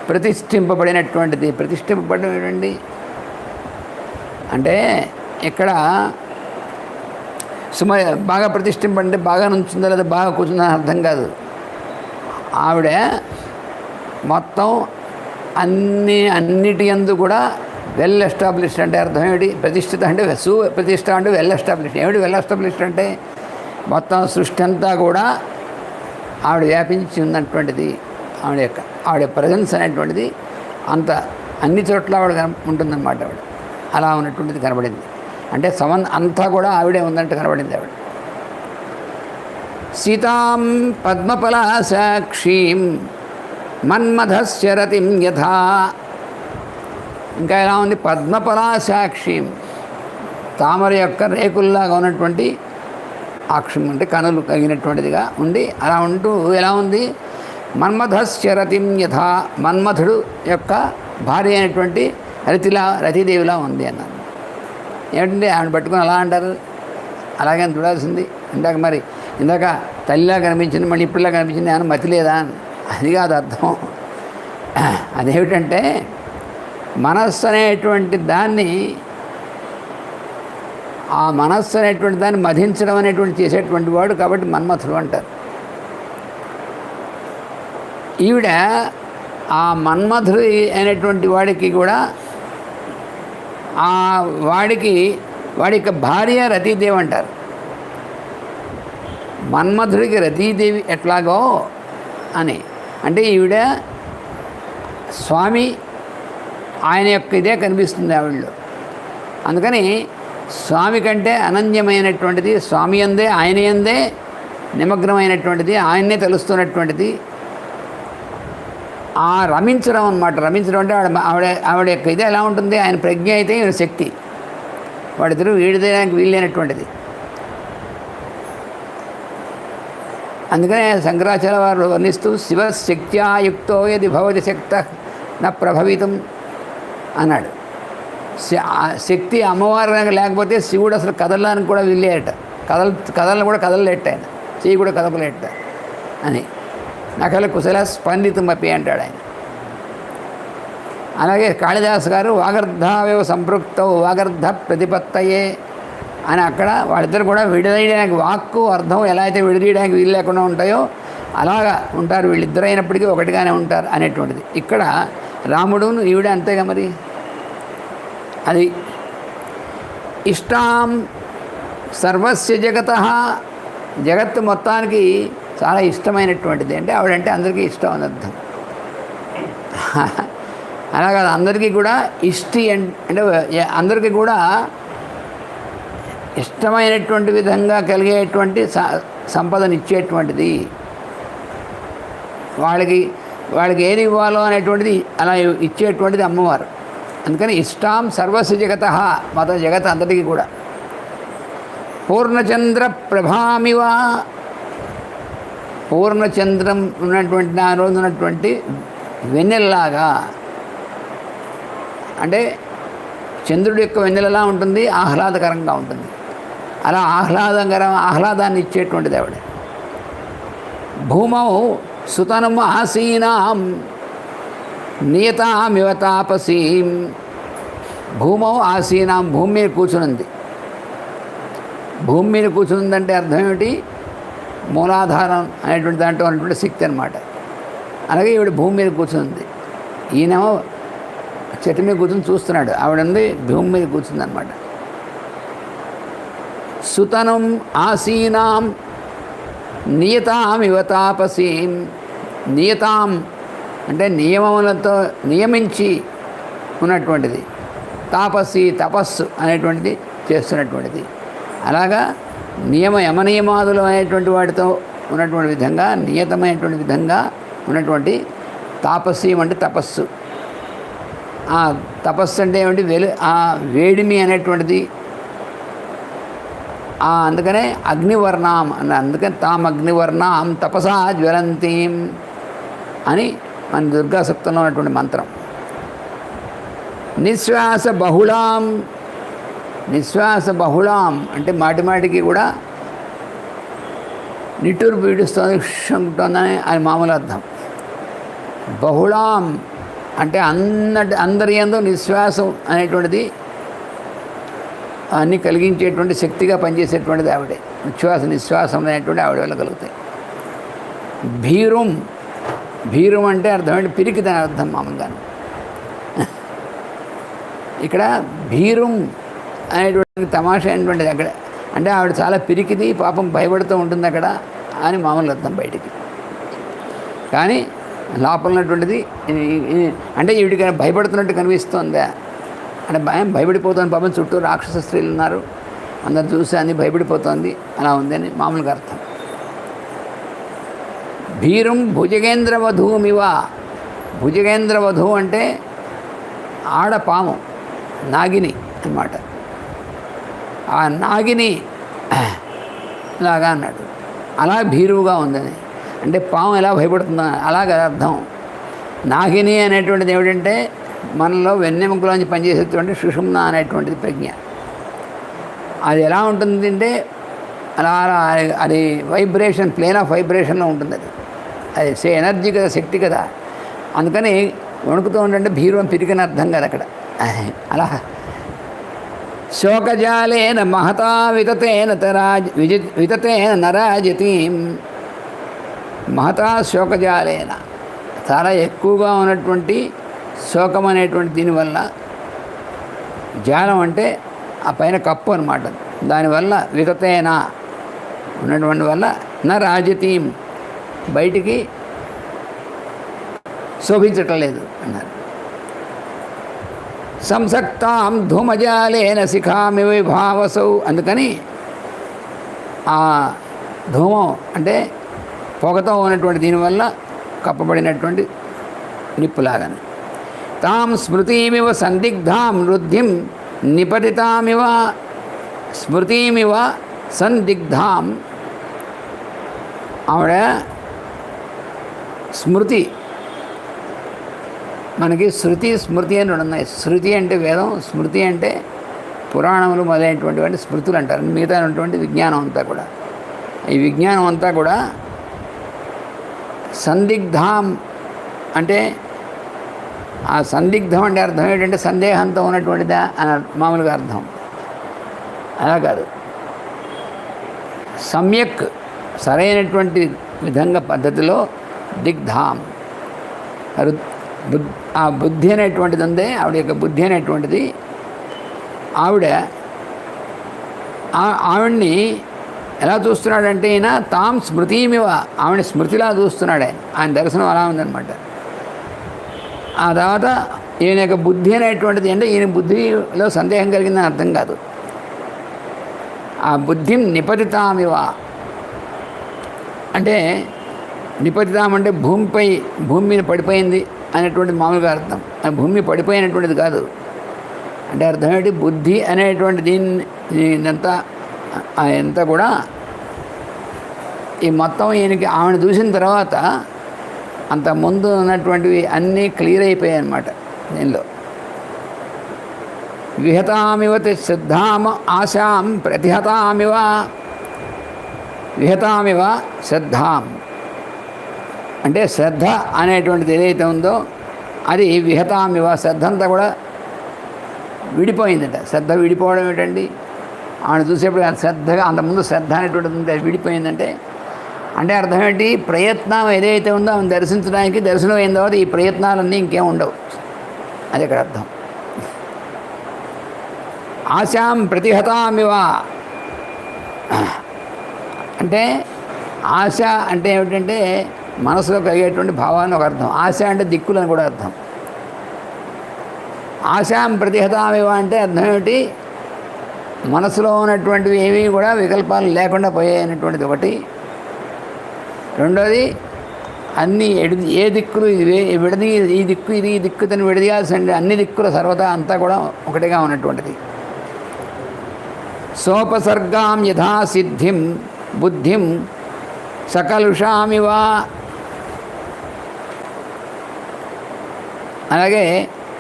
ప్రతిష్ఠింపబడినటువంటిది. ప్రతిష్ఠింపబడడం ఏంటండి అంటే ఇక్కడ బాగా ప్రతిష్ఠింపంటే బాగా నుంచుందా లేదా బాగా కూర్చుందని అర్థం కాదు. ఆవిడ మొత్తం అన్నిటి యందు కూడా వెల్ ఎస్టాబ్లిష్డ్ అంటే అర్థం ఏమిటి? ప్రతిష్ఠిత అంటే సుప్రతిష్ఠ అంటే వెల్ ఎస్టాబ్లిష్డ్. ఏమిటి వెల్ ఎస్టాబ్లిష్డ్ అంటే? మొత్తం సృష్టి అంతా కూడా ఆవిడ వ్యాపించి ఉన్నటువంటిది. ఆవిడ ప్రజెన్స్ అనేటువంటిది అంత అన్ని చోట్ల ఆవిడ ఉంటుందన్నమాట. ఆవిడ అలా ఉన్నటువంటిది కనబడింది. అంటే అంతా కూడా ఆవిడే ఉందంటే కనబడింది ఆవిడ. సీతాం పద్మఫలాసాక్షీం మన్మథస్య రతిం యథా. ఇంకా ఎలా ఉంది? పద్మఫలాసాక్షీం, తామర యొక్క రేకుల్లాగా ఉన్నటువంటి అక్షం అంటే కనులు కలిగినటువంటిదిగా ఉండి అలా ఉంటూ ఎలా ఉంది? మన్మథస్య రతిం యథా, మన్మథుడు యొక్క భార్య అయినటువంటి రతిదేవిలా ఉంది అన్నారు. ఏమిటంటే ఆవిడ పట్టుకుని అలా అంటారు? అలాగే చూడాల్సింది. ఇందాక తల్లిలా కనిపించింది, మళ్ళీ ఇప్పుడులా కనిపించింది, ఏమైనా మతి లేదా? అది కాదు అర్థం. అదేమిటంటే మనస్సు అనేటువంటి దాన్ని, ఆ మనస్సు అనేటువంటి దాన్ని మధించడం అనేటువంటి చేసేటువంటి వాడు కాబట్టి మన్మథుడు అంటారు. ఈవిడ ఆ మన్మథుడు అయినటువంటి వాడికి కూడా వాడి యొక్క భార్య రతీదేవి అంటారు. మన్మథుడికి రతీదేవి ఎట్లాగో అని అంటే ఈవిడ స్వామి ఆయన యొక్క ఇదే కనిపిస్తుంది ఆవిడలో. అందుకని స్వామి కంటే అనన్యమైనటువంటిది, స్వామి యందే ఆయన యందే నిమగ్నమైనటువంటిది, ఆయన్నే తెలుస్తున్నటువంటిది ఆ రమించడం అన్నమాట. రమించడం అంటే ఆవిడ యొక్క ఇది ఎలా ఉంటుంది? ఆయన ప్రజ్ఞ అయితే ఈవిడ శక్తి, వాడిద్దరూ వీడిదేయడానికి వీళ్ళైనటువంటిది. అందుకనే శంకరాచార్య వారు వర్ణిస్తూ శివశక్త్యాయుక్తో యది భవతి శక్త న ప్రభవితం అన్నాడు. శక్తి అమ్మవారు లేకపోతే శివుడు అసలు కదలడానికి కూడా వీళ్ళేట, కదలను కూడా కదలలేట, ఆయన చెయ్యి కూడా కదపలేట అని. నకల కుశల స్పందితమపి అంటాడు ఆయన. అలాగే కాళిదాసు గారు వాగర్ధావేవ సంపృక్తౌ వాగర్ధ ప్రతిపత్తయే అని అక్కడ వాళ్ళిద్దరు కూడా విడదీయడానికి వాక్కు అర్థం ఎలా అయితే విడదీయడానికి వీలు లేకుండా ఉంటాయో అలాగా ఉంటారు వీళ్ళిద్దరు అయినప్పటికీ ఒకటిగానే ఉంటారు అనేటువంటిది. ఇక్కడ రాముడును ఈవిడ అంతేగా మరి. అది ఇష్టాం సర్వస్య జగతః, జగత్తు మొత్తానికి చాలా ఇష్టమైనటువంటిది. అంటే ఆవిడంటే అందరికీ ఇష్టం అని అర్థం. అలాగా అందరికీ కూడా ఇష్టి అంటే అందరికీ కూడా ఇష్టమైనటువంటి విధంగా కలిగేటువంటి సంపదనిచ్చేటువంటిది. వాళ్ళకి ఏది ఇవ్వాలో అనేటువంటిది అలా ఇచ్చేటువంటిది అమ్మవారు. అందుకని ఇష్టాం సర్వస్య జగతః, మొత్తం జగత్ అందరికీ కూడా. పూర్ణచంద్ర ప్రభామివ, పూర్ణచంద్రం ఉన్నటువంటి ఆ రోజు ఉన్నటువంటి వెన్నెలలాగా, అంటే చంద్రుడి యొక్క వెన్నెలలా ఉంటుంది, ఆహ్లాదకరంగా ఉంటుంది. అలా ఆహ్లాదాన్ని ఇచ్చేటువంటిది ఆవిడ. భూమౌ సుతనం ఆసీనాం నియతామివ తాపసీం, భూమౌ ఆసీనాం, భూమి మీద కూర్చునుంది. భూమి మీద కూర్చుందంటే అర్థం ఏమిటి? మూలాధారం అనేటువంటి దాంట్లో ఉన్నటువంటి శక్తి అనమాట. అలాగే ఈవిడ భూమి మీద కూర్చుంది, ఈయనేమో చెట్టు మీద కూర్చొని చూస్తున్నాడు, ఆవిడంది భూమి మీద కూర్చుంది అనమాట. సుతనం ఆసీనాం నియతాం ఇవ తాపసీం, నియతాం అంటే నియమములతో నియమించి ఉన్నటువంటిది, తాపసి తపస్సు అనేటువంటిది చేస్తున్నటువంటిది. అలాగా యమనియమాదులు అనేటువంటి వాటితో ఉన్నటువంటి విధంగా, నియతమైనటువంటి విధంగా ఉన్నటువంటి తాపస్యం అంటే తపస్సు. ఆ తపస్సు అంటే ఏమిటి? ఆ వేడిమి అనేటువంటిది. అందుకనే అగ్నివర్ణాం అన్న, అందుకని తాం అగ్నివర్ణాం తపసా జ్వలంతీం అని మన దుర్గా సూక్తంలో ఉన్నటువంటి మంత్రం. నిశ్వాస బహుళాం, నిశ్వాస బహుళాం అంటే మాటిమాటికి కూడా నిట్టూరు పీడిస్తుంది, ఉంటుందని అది మామూలు అర్థం. బహుళాం అంటే అందరి యందు నిశ్వాసం అనేటువంటిది అన్నీ కలిగించేటువంటి శక్తిగా పనిచేసేటువంటిది ఆవిడే. నిశ్వాసం అనేటువంటి ఆవిడ వల్ల కలుగుతాయి. భీరుం భీరం అంటే అర్థం ఏంటి? పిరికిదని అర్థం మామూలుగా. ఇక్కడ భీరం అనేటువంటి తమాషా అయినటువంటిది అక్కడ అంటే ఆవిడ చాలా పిరికిది, పాపం భయపడుతూ ఉంటుంది అక్కడ అని మామూలు అర్థం బయటికి. కానీ లోపల ఉన్నటువంటిది అంటే ఈవిడికి భయపడుతున్నట్టు కనిపిస్తుందా అంటే భయపడిపోతుంది. పాపం చుట్టూ రాక్షస స్త్రీలు ఉన్నారు, అందరు చూసి అన్ని భయపడిపోతుంది, అలా ఉందని మామూలుగా అర్థం. భీరం భుజగేంద్ర వధువుమివ. భుజగేంద్ర వధువు అంటే ఆడపాము, నాగిని అన్నమాట. ఆ నాగిని లాగా అన్నాడు, అలా భీరువుగా ఉందని. అంటే పాము ఎలా భయపడుతుందో అలాగే అర్థం. నాగిని అనేటువంటిది ఏమిటంటే మనలో వెన్నెముకలోంచి పనిచేసేటువంటి సుషుమ్న అనేటువంటిది ప్రజ్ఞ. అది ఎలా ఉంటుంది అంటే అలా అది వైబ్రేషన్, ప్లేన్ ఆఫ్ వైబ్రేషన్లో ఉంటుంది. అది ఎనర్జీ కదా, శక్తి కదా. అందుకని వణుకుతూ ఉంటే భీరువం పిరికిన అర్థం కదా అక్కడ. అలా శోకజాలేన మహతా వితతేన వితతేన నరాజతీం. మహతా శోకజాలేన, చాలా ఎక్కువగా ఉన్నటువంటి శోకం అనేటువంటి దీనివల్ల, జాలం అంటే ఆ పైన కప్పు అనమాట, దానివల్ల వితతేన ఉన్నటువంటి వల్ల నరాజతీం, బయటికి శోభించటం లేదు అన్నారు. సంసక్తాం ధూమజాలేన శిఖామి విభావసౌ. అందుకని ఆ ధూమం అంటే పొగతో ఉన్నటువంటి దీనివల్ల కప్పబడినటువంటి నిప్పులాగానే. తాం స్మృతిమివ సందిగ్ధాం వృద్ధిం నిపతితామివ. స్మృతిమివ సందిగ్ధాం, ఆవిడ స్మృతి, మనకి శృతి స్మృతి అని రెండు ఉన్నాయి. శృతి అంటే వేదం, స్మృతి అంటే పురాణములు మొదలైనటువంటి స్మృతులు అంటారు. మిగతా ఉన్నటువంటి విజ్ఞానం అంతా కూడా, ఈ విజ్ఞానం అంతా కూడా సందిగ్ధాం అంటే, ఆ సందిగ్ధం అంటే అర్థం ఏంటంటే సందేహంతో ఉన్నటువంటిదా అని మామూలుగా అర్థం. అలా కాదు, సమ్యక్ సరైనటువంటి విధంగా పద్ధతిలో దిగ్ధాం. ఆ బుద్ధి అనేటువంటిది ఉందే, ఆవిడ యొక్క బుద్ధి అనేటువంటిది, ఆవిడ్ని ఎలా చూస్తున్నాడంటే ఈయన తాం స్మృతిమివ, ఆవిడ స్మృతిలా చూస్తున్నాడు ఆయన దర్శనం అలా ఉందన్నమాట. ఆ తర్వాత ఈయన యొక్క బుద్ధి అనేటువంటిది అంటే ఈయన బుద్ధిలో సందేహం కలిగిందని అర్థం కాదు. ఆ బుద్ధిం నిపతితామివ అంటే, నిపతితాం అంటే భూమి మీద పడిపోయింది అనేటువంటిది మామూలుగా అర్థం. భూమి పడిపోయినటువంటిది కాదు. అంటే అర్థం ఏంటి? బుద్ధి అనేటువంటి దీన్నంతా అంతా కూడా ఈ మొత్తం ఈయనకి ఆమెను చూసిన తర్వాత అంత ముందు ఉన్నటువంటివి అన్నీ క్లియర్ అయిపోయాయి అన్నమాట దీనిలో. విహతామివ శ్రద్ధామ ఆశాం ప్రతిహతామివ. విహతామివ శ్రద్ధాం అంటే శ్రద్ధ అనేటువంటిది ఏదైతే ఉందో అది విహతామివ, శ్రద్ధ అంతా కూడా విడిపోయిందట. శ్రద్ధ విడిపోవడం ఏంటండి? ఆమెను చూసేప్పుడు శ్రద్ధగా అంతకుముందు శ్రద్ధ అనేటువంటిది ఉంది, అది విడిపోయిందంటే అంటే అర్థం ఏంటి? ప్రయత్నం ఏదైతే ఉందో ఆమెను దర్శించడానికి, దర్శనం అయిన తర్వాత ఈ ప్రయత్నాలన్నీ ఇంకేం ఉండవు, అది ఇక్కడ అర్థం. ఆశాం ప్రతిహతామివ అంటే ఆశ అంటే ఏమిటంటే మనసులో కలిగేటువంటి భావాన్ని ఒక అర్థం. ఆశ అంటే దిక్కులని కూడా అర్థం. ఆశాం ప్రతిహతామివ అంటే అర్థం ఏమిటి? మనసులో ఉన్నటువంటివి ఏవి కూడా వికల్పాలు లేకుండా పోయాయనేటువంటిది ఒకటి. రెండోది అన్నీ ఏ దిక్కులు విడది, ఈ దిక్కు ఇది, ఈ దిక్కు తను విడదీయాల్సిన అన్ని దిక్కుల సర్వదా అంతా కూడా ఒకటిగా ఉన్నటువంటిది. సోపసర్గాం యథాసిద్ధిం బుద్ధిం సకలుషామివ. అలాగే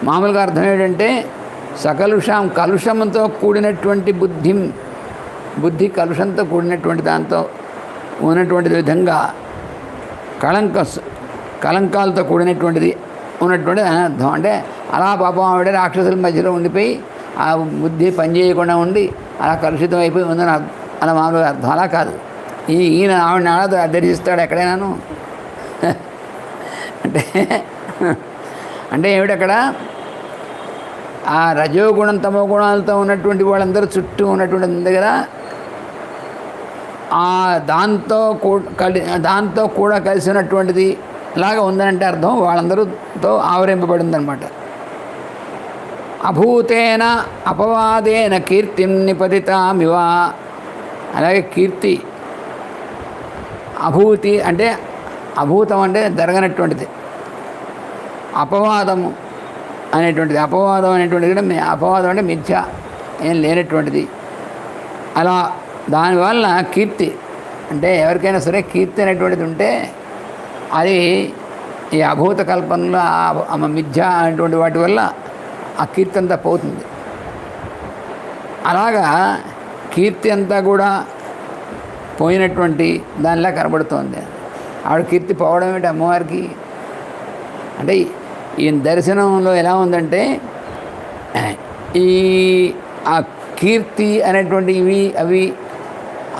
మామూలుగా అర్థం ఏంటంటే సకలుషాం, కలుషంతో కూడినటువంటి బుద్ధి కలుషంతో కూడినటువంటి దాంతో ఉన్నటువంటి విధంగా కళంకాలతో కూడినటువంటిది ఉన్నటువంటిది అని అర్థం. అంటే అలా పాపం ఆవిడ రాక్షసుల మధ్యలో ఉండిపోయి ఆ బుద్ధి పనిచేయకుండా ఉండి అలా కలుషితం అయిపోయి ఉందని అలా మామూలుగా అర్థం. అలా కాదు, ఈయన ఆవిడని అలా దర్శిస్తాడు ఎక్కడైనాను. అంటే అంటే ఏమిటక్కడ ఆ రజోగుణం తమో గుణాలతో ఉన్నటువంటి వాళ్ళందరూ చుట్టూ ఉన్నటువంటి దగ్గర ఆ దాంతో కూడా కలిసి ఉన్నటువంటిది లాగా ఉందనంటే అర్థం వాళ్ళందరూతో ఆవరింపబడిందనమాట. అభూతేన అపవాదేన కీర్తిం నిపతితామివ. అలాగే కీర్తి అభూతి అంటే అభూతం అంటే జరగనటువంటిది, అపవాదము అనేటువంటిది, అపవాదం అనేటువంటిది కూడా అపవాదం అంటే మిథ్య, ఏం లేనటువంటిది. అలా దానివల్ల కీర్తి అంటే ఎవరికైనా సరే కీర్తి అనేటువంటిది ఉంటే అది ఈ అభూత కల్పనలో మిథ్య అనేటువంటి వాటి వల్ల ఆ కీర్తి అంతా పోతుంది. అలాగా కీర్తి అంతా కూడా పోయినటువంటి దానిలా కనబడుతోంది. ఆవిడ కీర్తి పోవడం ఏంటి అమ్మవారికి అంటే ఈయన దర్శనంలో ఎలా ఉందంటే ఈ ఆ కీర్తి అనేటువంటి అవి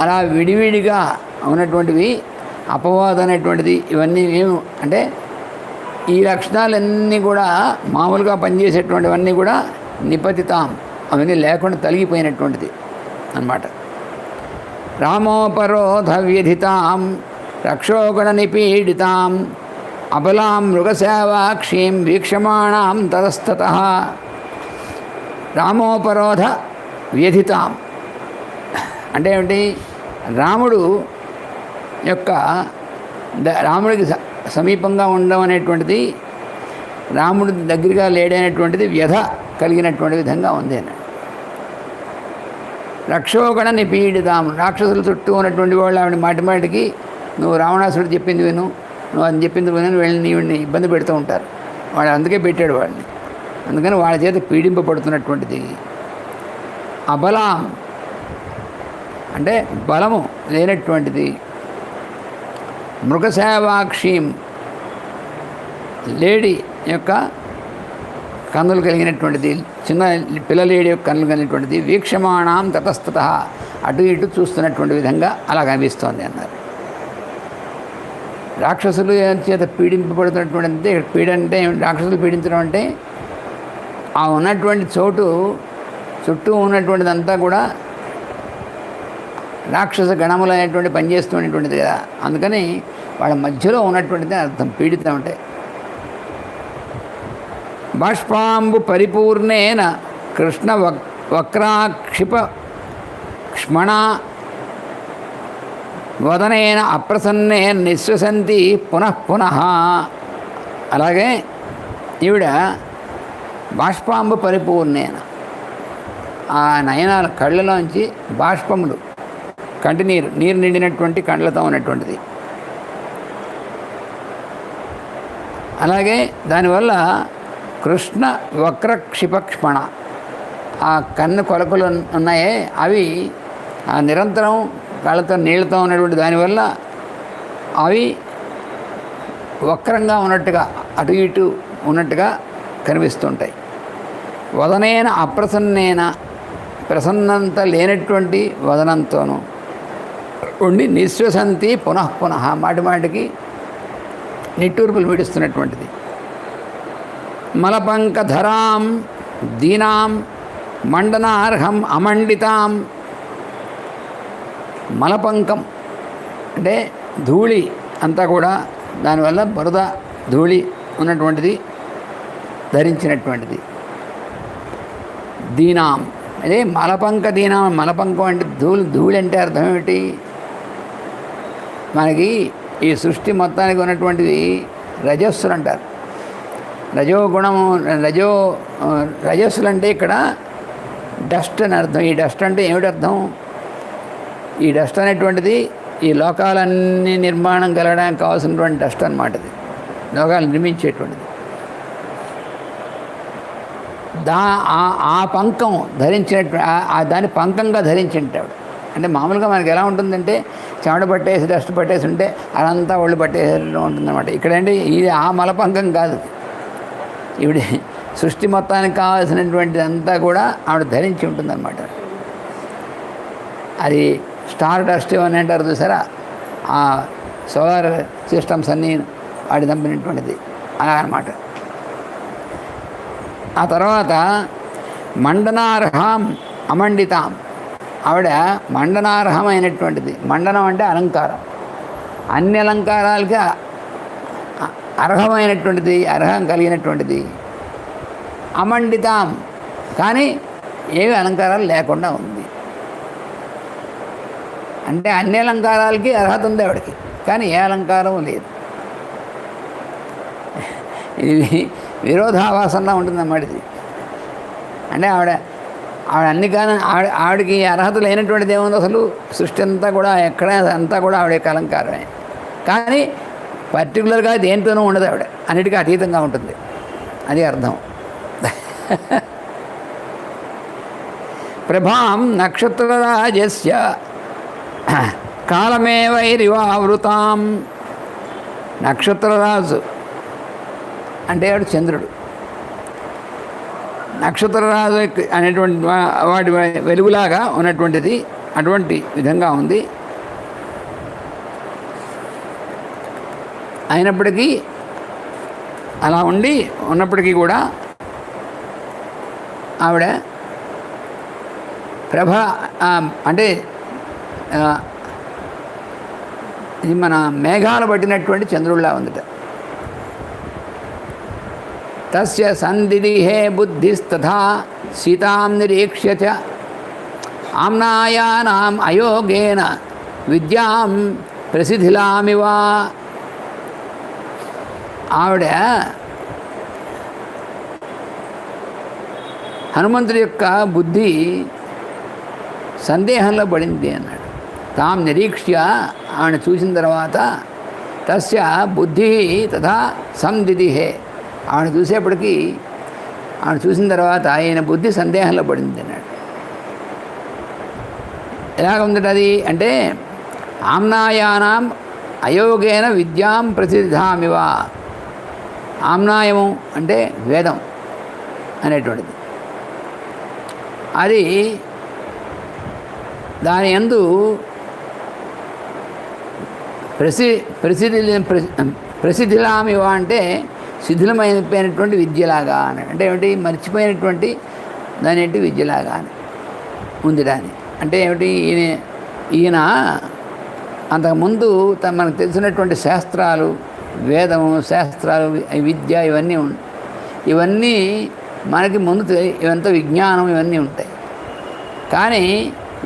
అలా విడివిడిగా ఉన్నటువంటివి, అపవాదం అనేటువంటిది ఇవన్నీ ఏమి అంటే ఈ లక్షణాలన్నీ కూడా మామూలుగా పనిచేసేటువంటివన్నీ కూడా నిపతితాం, అవన్నీ లేకుండా తొలగిపోయినటువంటిది అన్నమాట. రామోపరోధ వ్యధితాం రక్షోగణ నిపీడితాం అబలాం మృగసేవాక్షీం వీక్షమాణాం తతస్తతః. రామోపరోధ వ్యధితాం అంటే ఏమిటి? రాముడికి సమీపంగా ఉండడం అనేటువంటిది, రాముడి దగ్గరగా లేడనేటువంటిది వ్యధ కలిగినటువంటి విధంగా ఉంది అని. రక్షోగణ నిపీడితాం, రాక్షసుల చుట్టూ ఉన్నటువంటి వాళ్ళు ఆవిడ మాటిమాటికి నువ్వు రావణాసుడు చెప్పింది విను, నువ్వు అని చెప్పింది విను, వీళ్ళని ఇబ్బంది పెడుతూ ఉంటారు. వాడు అందుకే పెట్టాడు వాడిని, అందుకని వాళ్ళ చేత పీడింపబడుతున్నటువంటిది. అబలాం అంటే బలము లేనటువంటిది. మృగసేవాక్షీం లేడీ యొక్క కన్నులు కలిగినటువంటిది, చిన్న పిల్లలేడి యొక్క కన్నులు కలిగినటువంటిది. వీక్షమాణాం తతస్తతః అటు ఇటు చూస్తున్నటువంటి విధంగా అలా కనిపిస్తోంది అన్నారు. రాక్షసులు చేత పీడింపబడుతున్నటువంటి పీడ అంటే రాక్షసులు పీడించడం అంటే ఆ ఉన్నటువంటి చోటు చుట్టూ ఉన్నటువంటిదంతా కూడా రాక్షస గణములు అనేటువంటి పనిచేస్తున్నటువంటిది కదా, అందుకని వాళ్ళ మధ్యలో ఉన్నటువంటిది అర్థం పీడితం అంటే. బాష్పాంబు పరిపూర్ణేన కృష్ణ వక్రాక్షిప క్ష్మణ వదనేన అప్రసన్నేన నిశ్వసంతి పునః. అలాగే ఈవిడ బాష్పాంబు పరిపూర్ణేన, ఆ నయనాల కళ్ళలోంచి బాష్పములు, కంటి నీరు నిండినటువంటి కళ్ళతో ఉన్నటువంటిది. అలాగే దానివల్ల కృష్ణ వక్రక్షిపక్ష్మణ, ఆ కన్ను కొలకలు ఉన్నాయే అవి ఆ నిరంతరం కళ్ళతో నీళ్ళతో ఉన్నటువంటి దానివల్ల అవి వక్రంగా ఉన్నట్టుగా అటు ఇటు ఉన్నట్టుగా కనిపిస్తుంటాయి. వదనేన అప్రసన్నేన, ప్రసన్నంత లేనటువంటి వదనంతోనూ ఉండి నిశ్వసంతి పునః మాటిమాటికి నిట్టూర్పులు విడుస్తున్నటువంటిది. మలపంకధరాం దీనాం మండనార్హం అమండితాం. మలపంకం అంటే ధూళి అంతా కూడా, దానివల్ల బురద ధూళి ఉన్నటువంటిది ధరించినటువంటిది. దీనాం అదే మలపంక దీనాం. మలపంకం అంటే ధూళి అంటే అర్థం ఏమిటి? మనకి ఈ సృష్టి మొత్తానికి ఉన్నటువంటిది రజస్సులు అంటారు. రజోగుణము రజస్సులు అంటే ఇక్కడ డస్ట్ అని అర్థం. ఈ డస్ట్ అంటే ఏమిటి అర్థం? ఈ డస్ట్ అనేటువంటిది ఈ లోకాలన్నీ నిర్మాణం కలగడానికి కావాల్సినటువంటి డస్ట్ అన్నమాట. ఇది లోకాలు నిర్మించేటువంటిది. ఆ పంకం ధరించినట్టు దాన్ని పంకంగా ధరించింటాడు. అంటే మామూలుగా మనకి ఎలా ఉంటుందంటే చెమట పట్టేసి డస్ట్ పట్టేసి ఉంటే అదంతా ఒళ్ళు పట్టేసి ఉంటుందన్నమాట. ఇక్కడంటే ఇది ఆ మలపంకం కాదు. ఈవిడ సృష్టి మొత్తానికి కావాల్సినటువంటిది అంతా కూడా ఆవిడ ధరించి ఉంటుందన్నమాట. అది స్టార్ డస్ట్ అని అంటారు చూసారా, ఆ సోలార్ సిస్టమ్స్ అన్నీ వాడి దంపినటువంటిది. అలా అన్నమాట. ఆ తర్వాత మండనార్హం అమండితాం, ఆవిడ మండనార్హమైనటువంటిది. మండనం అంటే అలంకారం, అన్ని అలంకారాలకి అర్హమైనటువంటిది, అర్హం కలిగినటువంటిది. అమండితాం, కానీ ఏవి అలంకారాలు లేకుండా ఉంది. అంటే అన్ని అలంకారాలకి అర్హత ఉంది ఆవిడకి, కానీ ఏ అలంకారం లేదు. ఇది విరోధాభాసంగా ఉంటుందన్నమాట ఇది. అంటే ఆవిడ అన్ని కానీ ఆవిడకి అర్హత లేనటువంటిది ఏముంది అసలు? సృష్టి అంతా కూడా ఎక్కడ అంతా కూడా ఆవిడ యొక్క అలంకారమే. కానీ పర్టికులర్గా దేంతోనూ ఉండదు, ఆవిడ అన్నిటికీ అతీతంగా ఉంటుంది. అది అర్థం. ప్రభాం నక్షత్రరాజస్య కాలమేవైరివావృతాం. నక్షత్రరాజు అంటే వాడు చంద్రుడు. నక్షత్రరాజు అనేటువంటి వాటి వెలుగులాగా ఉన్నటువంటిది అటువంటి విధంగా ఉంది. అయినప్పటికీ అలా ఉన్నప్పటికీ కూడా ఆవిడ ప్రభ అంటే ఇది మన మేఘాలు పట్టినటువంటి చంద్రుడిలా ఉందిట. తస్య సందిదిహే బుద్ధిస్తథా సీతాం నిరీక్ష్య చ ఆమ్నాయానాం అయోగేన విద్యాం ప్రసిద్ధిలామివ. ఆవిడ హనుమంతుడి యొక్క బుద్ధి సందేహంలో పడింది అన్నాడు. తాం నిరీక్ష్య, ఆవిడ చూసిన తర్వాత తస్య బుద్ధి తథా సందిదిహే, ఆవిడ చూసేప్పటికీ ఆవిడ చూసిన తర్వాత ఆయన బుద్ధి సందేహంలో పడింది అన్నాడు. ఎలాగ ఉందట అది అంటే ఆమ్నాయానాం అయోగేన విద్యాం ప్రసిద్ధామివ. ఆమ్నాయము అంటే వేదం అనేటువంటిది. అది దాని యందు ప్రసిద్ధిలామివ అంటే శిథిలమైపోయినటువంటి విద్యలాగా అని. అంటే ఏమిటి? మర్చిపోయినటువంటి దాని ఏంటి విద్యలాగా అని ఉంది దాని. అంటే ఏమిటి? ఈయన అంతకుముందు మనకు తెలిసినటువంటి శాస్త్రాలు, వేదము, శాస్త్రాలు, విద్య ఇవన్నీ మనకి ముందు ఇవంతా విజ్ఞానం ఇవన్నీ ఉంటాయి. కానీ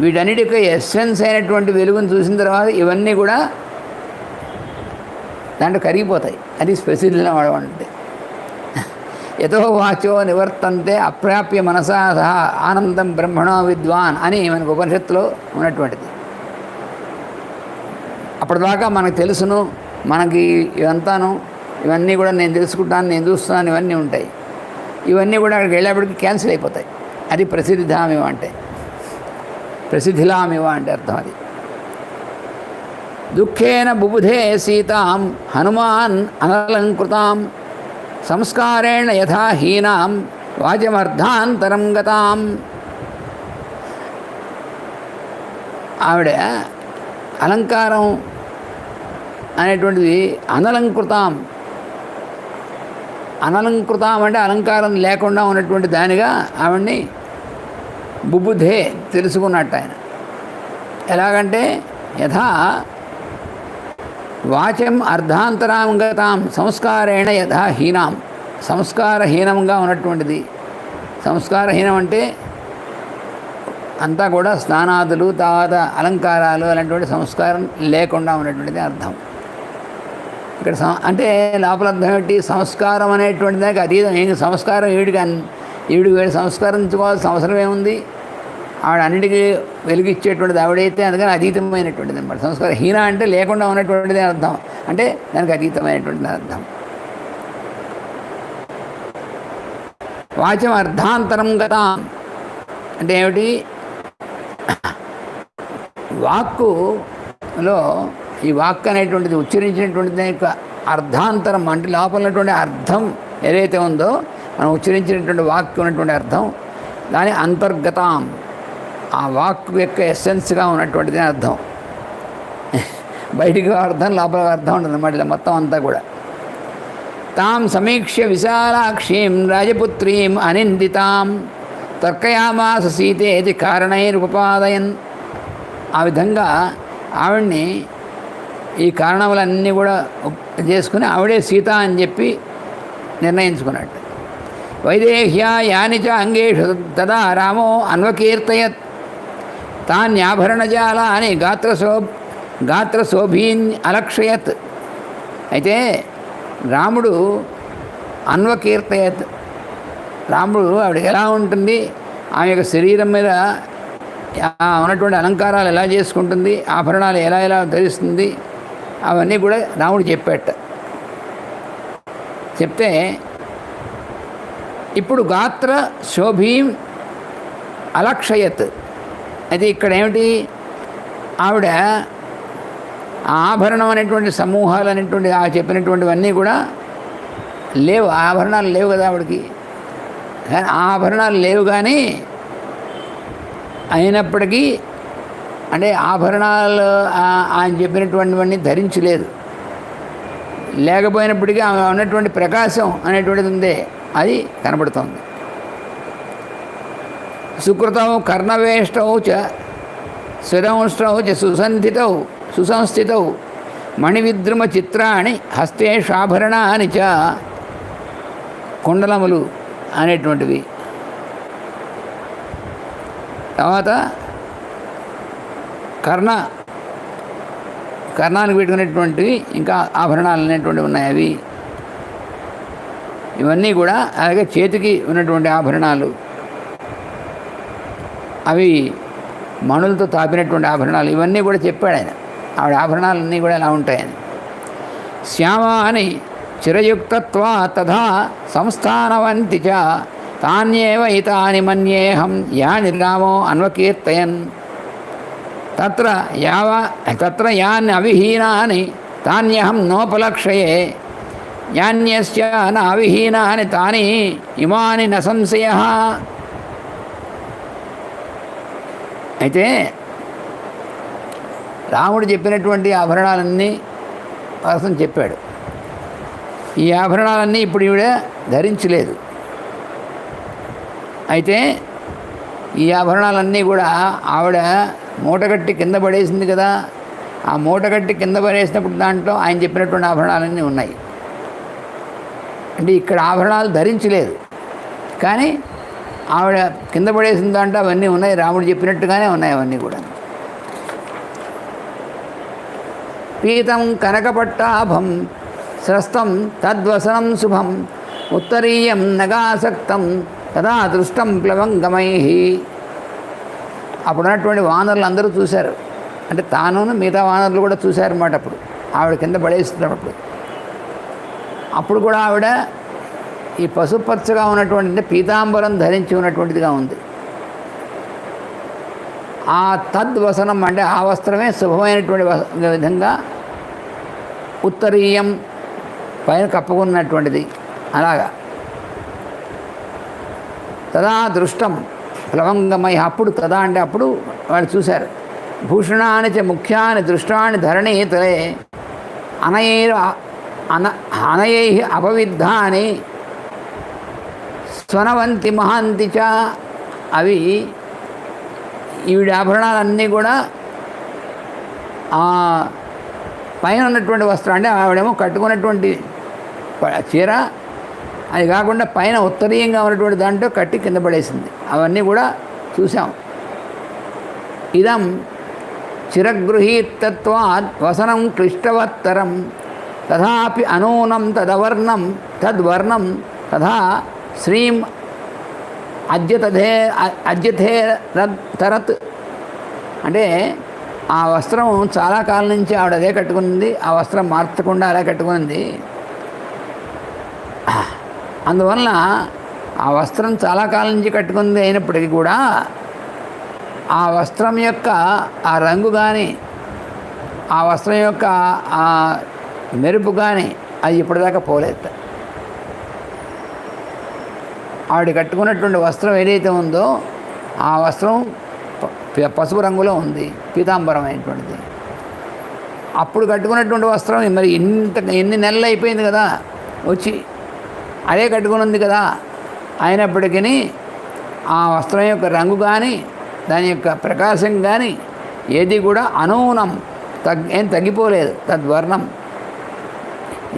వీటన్నిటికీ ఎస్సెన్స్ అయినటువంటి వెలుగును చూసిన తర్వాత ఇవన్నీ కూడా దాంట్లో కరిగిపోతాయి. అది స్పెసిఫిక్గా వాడమంటే యతో వాచో నివర్తంతే అప్రాప్య మనసా సహా ఆనందం బ్రహ్మణో విద్వాన్ అని మనకు ఉపనిషత్తులో ఉన్నటువంటిది. అప్పటిదాకా మనకు తెలుసును, మనకి ఇవంతాను, ఇవన్నీ కూడా నేను తెలుసుకుంటాను, నేను చూస్తున్నాను, ఇవన్నీ ఉంటాయి. ఇవన్నీ కూడా అక్కడికి వెళ్ళేప్పటికి క్యాన్సిల్ అయిపోతాయి. అది ప్రసిద్ధిధామివ అంటే, ప్రసిద్ధిలామివ అంటే అర్థం. అది దుఃఖేన బుబుధే సీతాం హనుమాన్ అనలంకృతాం సంస్కారేణ యథా హీనాం వాచమర్ధాంతరం గతాం. ఆవిడ అలంకారం అనేటువంటిది అనలంకృతాం. అనలంకృతాం అంటే అలంకారం లేకుండా ఉన్నటువంటి దానిగా ఆవిడ్ని బుబుధే తెలుసుకున్నట్టు ఆయన. ఎలాగంటే యథా వాచం అర్ధాంతరాంగతాం సంస్కారేణ యథా హీనాం, సంస్కారహీనంగా ఉన్నటువంటిది. సంస్కారహీనం అంటే అంతా కూడా స్నానాదులు, తర్వాత అలంకారాలు అలాంటి సంస్కారం లేకుండా ఉన్నటువంటిది అర్థం. ఇక్కడ అంటే లోపల అర్థం ఏంటి? సంస్కారం అనేటువంటి దానికి అతీతం. ఏం సంస్కారం ఈవిడికి వీడు సంస్కరించుకోవాల్సిన అవసరం ఏముంది? ఆవిడ అన్నిటికీ వెలుగిచ్చేటువంటిది ఆవిడైతే, అందుకని అతీతమైనటువంటిది అన్నమాట. సంస్కారం హీన అంటే లేకుండా ఉన్నటువంటిది అర్థం, అంటే దానికి అతీతమైనటువంటిది అర్థం. వాచం అర్ధాంతరం గతాం అంటే ఏమిటి? వాక్కులో ఈ వాక్ అనేటువంటిది ఉచ్చరించినటువంటిది యొక్క అర్ధాంతరం అంటే లోపల ఉన్నటువంటి అర్థం ఏదైతే ఉందో, మనం ఉచ్చరించినటువంటి వాక్కు ఉన్నటువంటి అర్థం, దాని అంతర్గతం, ఆ వాక్ యొక్క ఎస్సెన్స్గా ఉన్నటువంటిది అర్థం. బయటికి అర్థం, లోపల అర్థం ఉంటుంది అన్నమాట. ఇలా మొత్తం అంతా కూడా తాం సమీక్ష్య విశాలాక్షీం రాజపుత్రీం అనిందితాం తర్కయామాస సీతేతి కారణైరుపపాదయన్. ఆ విధంగా ఆవిడ్ని ఈ కారణములన్నీ కూడా చేసుకుని ఆవిడే సీత అని చెప్పి నిర్ణయించుకున్నట్టు. వైదేహ్యా యాని చ అంగేషు తదా రామో అన్వకీర్తయత్ తాన్యాభరణజాలాని గాత్రశోభీన్ అలక్షయత్. అయితే రాముడు అన్వకీర్తయత్, రాముడు ఆవిడకి ఎలా ఉంటుంది, ఆమె యొక్క శరీరం మీద ఉన్నటువంటి అలంకారాలు ఎలా చేసుకుంటుంది, ఆభరణాలు ఎలా ఎలా ధరిస్తుంది, అవన్నీ కూడా రాముడు చెప్పాట. చెప్తే ఇప్పుడు గాత్ర శోభీం అలక్షయత్. అయితే ఇక్కడ ఏమిటి, ఆవిడ ఆభరణం అనేటువంటి సమూహాలు అనేటువంటి ఆ చెప్పినటువంటివన్నీ కూడా లేవు, ఆభరణాలు లేవు కదా ఆవిడకి. కానీ ఆభరణాలు లేవు, కానీ అయినప్పటికీ అంటే ఆభరణాలు ఆయన చెప్పినటువంటివన్నీ ధరించలేదు. లేకపోయినప్పటికీ ఆమె ఉన్నటువంటి ప్రకాశం అనేటువంటిది ఉందే, అది కనబడుతోంది. సుకృతౌ కర్ణవేష్టౌ చ స్వదంష్టౌ చ సుసంస్థితౌ మణివిద్రుమ చిత్రాణి హస్తేషాభరణాని చ. కుండలములు అనేటువంటివి, తర్వాత కర్ణానికి పెట్టుకునేటువంటివి, ఇంకా ఆభరణాలు అనేటువంటివి ఉన్నాయి. అవి ఇవన్నీ కూడా, అలాగే చేతికి ఉన్నటువంటి ఆభరణాలు, అవి మణులతో తాపినటువంటి ఆభరణాలు, ఇవన్నీ కూడా చెప్పాడు ఆయన. ఆవిడ ఆభరణాలన్నీ కూడా ఎలా ఉంటాయని. శ్యామాని చిరయుక్తత్వా తథా సంస్థానవంతి చ తాన్యేవ ఇతాని మన్యేహం యాని రామో అన్వకీర్తయన్. తత్ర యాన్ని అవిహీనాని తాన్యహం నోపలక్షయే యాన్యస్య న అవిహీనాని తాని ఇమాని న సంశయః. అయితే రాముడు చెప్పినటువంటి ఆభరణాలన్నీ కోసం చెప్పాడు. ఈ ఆభరణాలన్నీ ఇప్పుడు ఈవిడ ధరించలేదు. అయితే ఈ ఆభరణాలన్నీ కూడా ఆవిడ మూటగట్టి కింద పడేసింది కదా. ఆ మూటగట్టి కింద పడేసినప్పుడు దాంట్లో ఆయన చెప్పినటువంటి ఆభరణాలన్నీ ఉన్నాయి. అంటే ఇక్కడ ఆభరణాలు ధరించలేదు, కానీ ఆవిడ కింద పడేసిన దాంట్లో అవన్నీ ఉన్నాయి, రాముడు చెప్పినట్టుగానే ఉన్నాయి అవన్నీ కూడా. పీతం కనకపట్టాభం స్రస్తం తద్వసనం శుభం ఉత్తరీయం నగాసక్తం తదా దృష్టం ప్లవంగమై. అప్పుడున్నటువంటి వానరులు అందరూ చూశారు, అంటే తాను మిగతా వానరులు కూడా చూశారన్నమాట. అప్పుడు ఆవిడ కింద పడేస్తున్నప్పుడు అప్పుడు కూడా ఆవిడ ఈ పసుపచ్చగా ఉన్నటువంటి పీతాంబరం ధరించి ఉన్నటువంటిదిగా ఉంది. ఆ తద్వసనం అంటే ఆ వస్త్రమే శుభమైనటువంటి విధంగా ఉత్తరీయం పైన కప్పుకున్నటువంటిది. అలాగా తదా దృష్టం ప్లవంగమై. అప్పుడు తదా అంటే అప్పుడు వాళ్ళు చూశారు. భూషణాని చ ముఖ్యాని దృష్టాని ధరణీతలే అనయై అపవిద్ధాని స్వనవంతి మహాంతి చ. అవి ఈవిడ ఆభరణాలన్నీ కూడా పైన ఉన్నటువంటి వస్త్రం, అంటే ఆవిడేమో కట్టుకున్నటువంటి చీర, అది కాకుండా పైన ఉత్తరీయంగా ఉన్నటువంటి దాంట్లో కట్టి కింద పడేసింది. అవన్నీ కూడా చూసాం. ఇదం చిరగృహీతత్వాద్ వసనం క్లిష్టవత్తరం తథాపి అనూనం తద్వర్ణం తథా శ్రీం అద్యథేరతరత్. అంటే ఆ వస్త్రం చాలా కాలం నుంచి ఆవిడ అదే కట్టుకుంది, ఆ వస్త్రం మార్చకుండా అలా కట్టుకుంది. అందువలన ఆ వస్త్రం చాలా కాలం నుంచి కట్టుకుంది అయినప్పటికీ కూడా ఆ వస్త్రం యొక్క ఆ రంగు కానీ, ఆ వస్త్రం యొక్క ఆ మెరుపు కానీ అది ఇప్పటిదాకా పోలేదు. ఆవిడ కట్టుకున్నటువంటి వస్త్రం ఏదైతే ఉందో ఆ వస్త్రం పసుపు రంగులో ఉంది, పీతాంబరం అయినటువంటిది. అప్పుడు కట్టుకున్నటువంటి వస్త్రం మరి ఎన్ని నెలలు అయిపోయింది కదా, వచ్చి అదే కట్టుకుని ఉంది కదా, అయినప్పటికీ ఆ వస్త్రం యొక్క రంగు కానీ దాని యొక్క ప్రకాశం కానీ ఏది కూడా అనూనం ఏం తగ్గిపోలేదు. తద్వర్ణం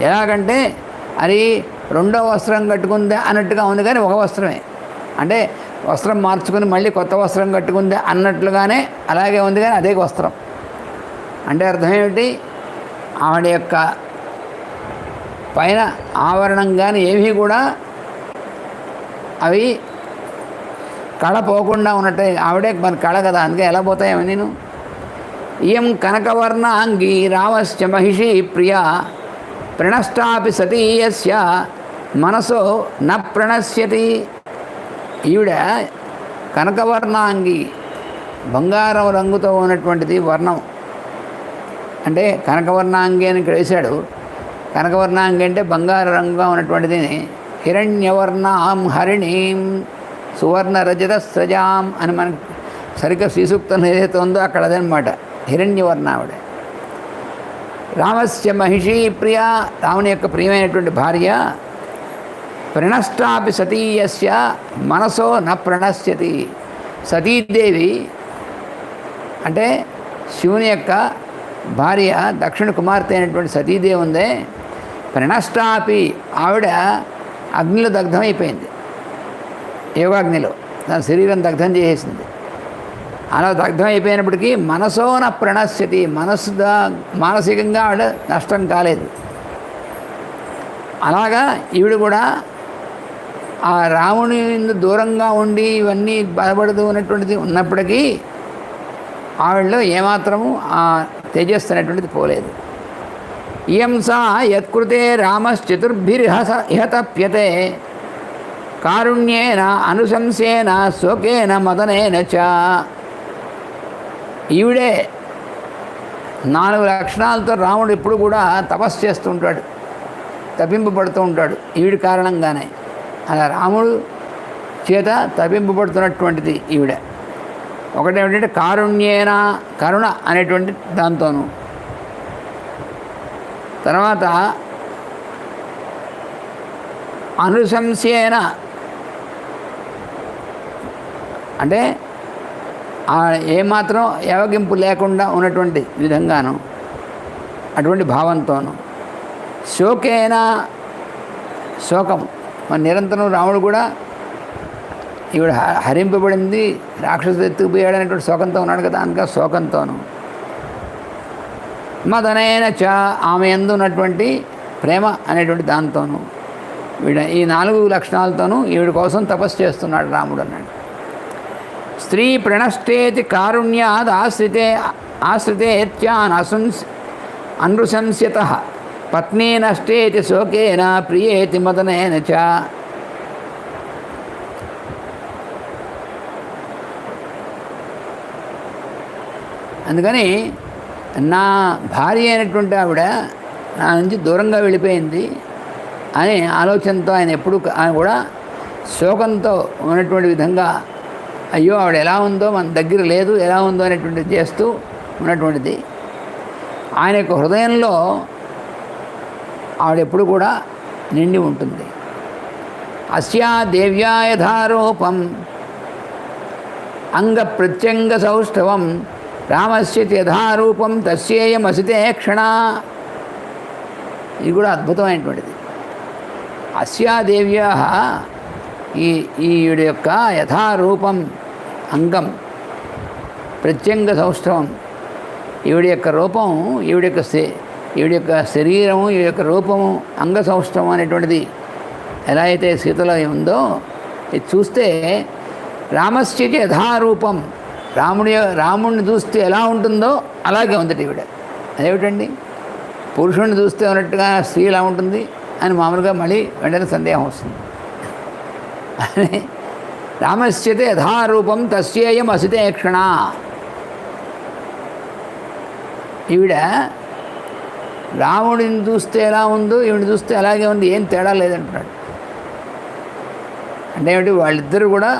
ఎలాగంటే అది రెండో వస్త్రం కట్టుకుందే అన్నట్టుగా ఉంది, కానీ ఒక వస్త్రమే. అంటే వస్త్రం మార్చుకుని మళ్ళీ కొత్త వస్త్రం కట్టుకుందే అన్నట్లుగానే అలాగే ఉంది, కానీ అదే వస్త్రం. అంటే అర్థం ఏమిటి? ఆవిడ యొక్క పైన ఆవరణం కానీ ఏమీ కూడా అవి కళ పోకుండా ఉన్నట్టే. ఆవిడే మన కళ కదా, అందుకే ఎలా పోతాయేమో నేను. ఇయం కనకవర్ణ అంగీ రామశ్చ మహిషీ ప్రియా ప్రణష్టాపి సతీయస్య మనసో న ప్రణశ్యతి. ఈవిడ కనకవర్ణాంగి, బంగారం రంగుతో ఉన్నటువంటిది వర్ణం. అంటే కనకవర్ణాంగి అని ఇక్కడ వేశాడు. కనకవర్ణాంగి అంటే బంగారు రంగుగా ఉన్నటువంటిది. హిరణ్యవర్ణాం హరిణీం సువర్ణ రజత సజాం అని మనకి సరిగ్గా శ్రీసూక్తం ఏదైతే ఉందో అక్కడ అదనమాట. హిరణ్యవర్ణ ఆవిడ. రామస్య మహిషీ ప్రియ, రాముని యొక్క ప్రియమైనటువంటి భార్య. ప్రణష్టాపి సతీయస్య మనసో న ప్రణశ్యతి. సతీదేవి అంటే శివుని యొక్క భార్య, దక్షిణ కుమార్తె అయినటువంటి సతీదేవి ఉందే, ప్రణష్టాపి ఆవిడ అగ్నిలో దగ్ధమైపోయింది. యోగాగ్నిలో తన శరీరం దగ్ధం చేసేసింది. అలా దగ్ధం అయిపోయినప్పటికీ మనసోన ప్రణశ్యతి, మానసికంగా ఆవిడ నష్టం కాలేదు. అలాగా ఈవిడ కూడా ఆ రాముని దూరంగా ఉండి ఇవన్నీ బాధపడుతూ ఉన్నటువంటిది ఉన్నప్పటికీ ఆవిడలో ఏమాత్రము ఆ తేజస్సు పోలేదు. ఇయం సా యత్కృతే రామశ్చతుర్భిర్హ తప్యతే కారుణ్యేన అనుశంసేన శోకేన మదనేన చ. ఈవిడే 4 లక్షణాలతో రాముడు ఎప్పుడు కూడా తపస్సు చేస్తూ ఉంటాడు, తప్పింపబడుతూ ఉంటాడు ఈవిడ కారణంగానే. అలా రాముడు చేత తప్పింపబడుతున్నటువంటిది ఈవిడ. ఒకటేమిటంటే కారుణ్యేన, కరుణ అనేటువంటి దాంతోనూ, తర్వాత అనుశంసేన అంటే ఏమాత్రం ఏవగింపు లేకుండా ఉన్నటువంటి విధంగాను, అటువంటి భావంతోనూ, శోకేన శోకం. మన నిరంతరం రాముడు కూడా ఈవిడ హరింపబడింది, రాక్షసుడు ఎత్తుకుపోయాడు అనేటువంటి శోకంతో ఉన్నాడు కదా, అందుకే శోకంతోనూ, మదనైన చ ఆమె యందు ఉన్నటువంటి ప్రేమ అనేటువంటి దాంతోనూ, వీడ ఈ 4 లక్షణాలతోనూ ఈవిడ కోసం తపస్సు చేస్తున్నాడు రాముడు అన్నాడు. స్త్రీ ప్రణష్టేతి కారుణ్యాద్ ఆశ్రితేత్యాన్ అనృశంస్యతః పత్నీ నష్టేతి శోకేన ప్రియేతి మదనేన చ. అందుకని నా భార్య అయినటువంటి ఆవిడ నా నుంచి దూరంగా వెళ్ళిపోయింది అనే ఆలోచనతో ఆయన కూడా శోకంతో ఉన్నటువంటి విధంగా, అయ్యో ఆవిడ ఎలా ఉందో మన దగ్గర లేదు, ఎలా ఉందో అనేటువంటిది చేస్తూ ఉన్నటువంటిది. ఆయన యొక్క హృదయంలో ఆవిడెప్పుడు కూడా నిండి ఉంటుంది. అస్యా దేవ్యా యథారూపం అంగ ప్రత్యంగ సౌష్ఠవం రామస్య యథారూపం తస్యేయమసితే క్షణ. ఇది కూడా అద్భుతమైనటువంటిది. అస్యా దేవ్యా ఈవిడ యొక్క యథారూపం అంగం ప్రత్యంగ సౌష్ఠవం, ఈవిడ యొక్క రూపం, ఈవిడ యొక్క శరీరము, ఈవిడ యొక్క రూపము అంగ సౌష్ఠవం అనేటువంటిది ఎలా అయితే సీతలో ఉందో, ఇది చూస్తే రామస్య యథారూపం, రాముడిని చూస్తే ఎలా ఉంటుందో అలాగే ఉందట ఈవిడ. అదేమిటండి, పురుషుడిని చూస్తే ఉన్నట్టుగా స్త్రీ ఎలా ఉంటుంది అని మామూలుగా మళ్ళీ వెంటనే సందేహం వస్తుంది. అని రామస్యతే యథారూపం తస్యేయం అసితే క్షణ. ఈవిడ రాముడిని చూస్తే ఎలా ఉందో ఈవిడ చూస్తే అలాగే ఉంది, ఏం తేడా లేదంటున్నాడు. అంటే ఏమిటి, వాళ్ళిద్దరూ కూడా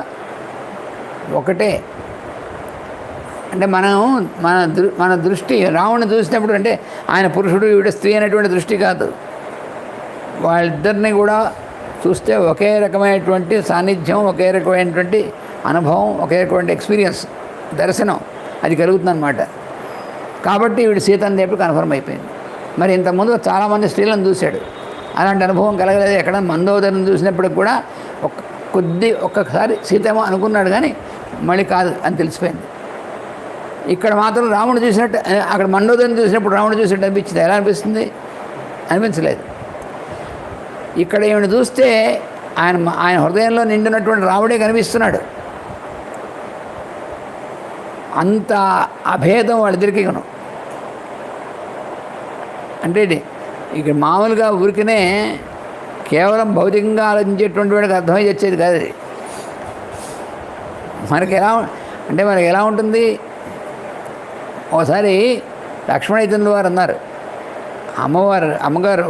ఒకటే. అంటే మన దృష్టి రాముడిని చూసినప్పుడు అంటే ఆయన పురుషుడు ఈవిడ స్త్రీ అనేటువంటి దృష్టి కాదు. వాళ్ళిద్దరిని కూడా చూస్తే ఒకే రకమైనటువంటి సాన్నిధ్యం, ఒకే రకమైనటువంటి అనుభవం, ఒకే రకమైన ఎక్స్పీరియన్స్, దర్శనం అది కలుగుతుందన్నమాట. కాబట్టి వీడు సీత అని చెప్పి కన్ఫర్మ్ అయిపోయింది. మరి ఇంతకుముందు చాలామంది స్త్రీలను చూశాడు, అలాంటి అనుభవం కలగలేదు. ఎక్కడ మందోదరిని చూసినప్పుడు కూడా ఒక్కసారి సీతేమో అనుకున్నాడు, కానీ మళ్ళీ కాదు అని తెలిసిపోయింది. ఇక్కడ మాత్రం రాముడు చూసినట్టు, అక్కడ మండోదరిని చూసినప్పుడు రాముడు చూసినట్టు అనిపించింది. ఎలా అనిపిస్తుంది? అనిపించలేదు. ఇక్కడ ఈవిడ చూస్తే ఆయన హృదయంలో నిండినటువంటి రాముడే కనిపిస్తున్నాడు. అంత అభేదం వాళ్ళిద్దరికీ కొను. అంటే ఇక మామూలుగా ఊరికనే కేవలం భౌతికంగా ఆలోచించేటువంటి వాడికి అర్థమై వచ్చేది కాదు అది. మనకి ఎలా ఉంటుంది? ఒకసారి లక్ష్మణైతండ్రుల వారు అన్నారు, అమ్మగారు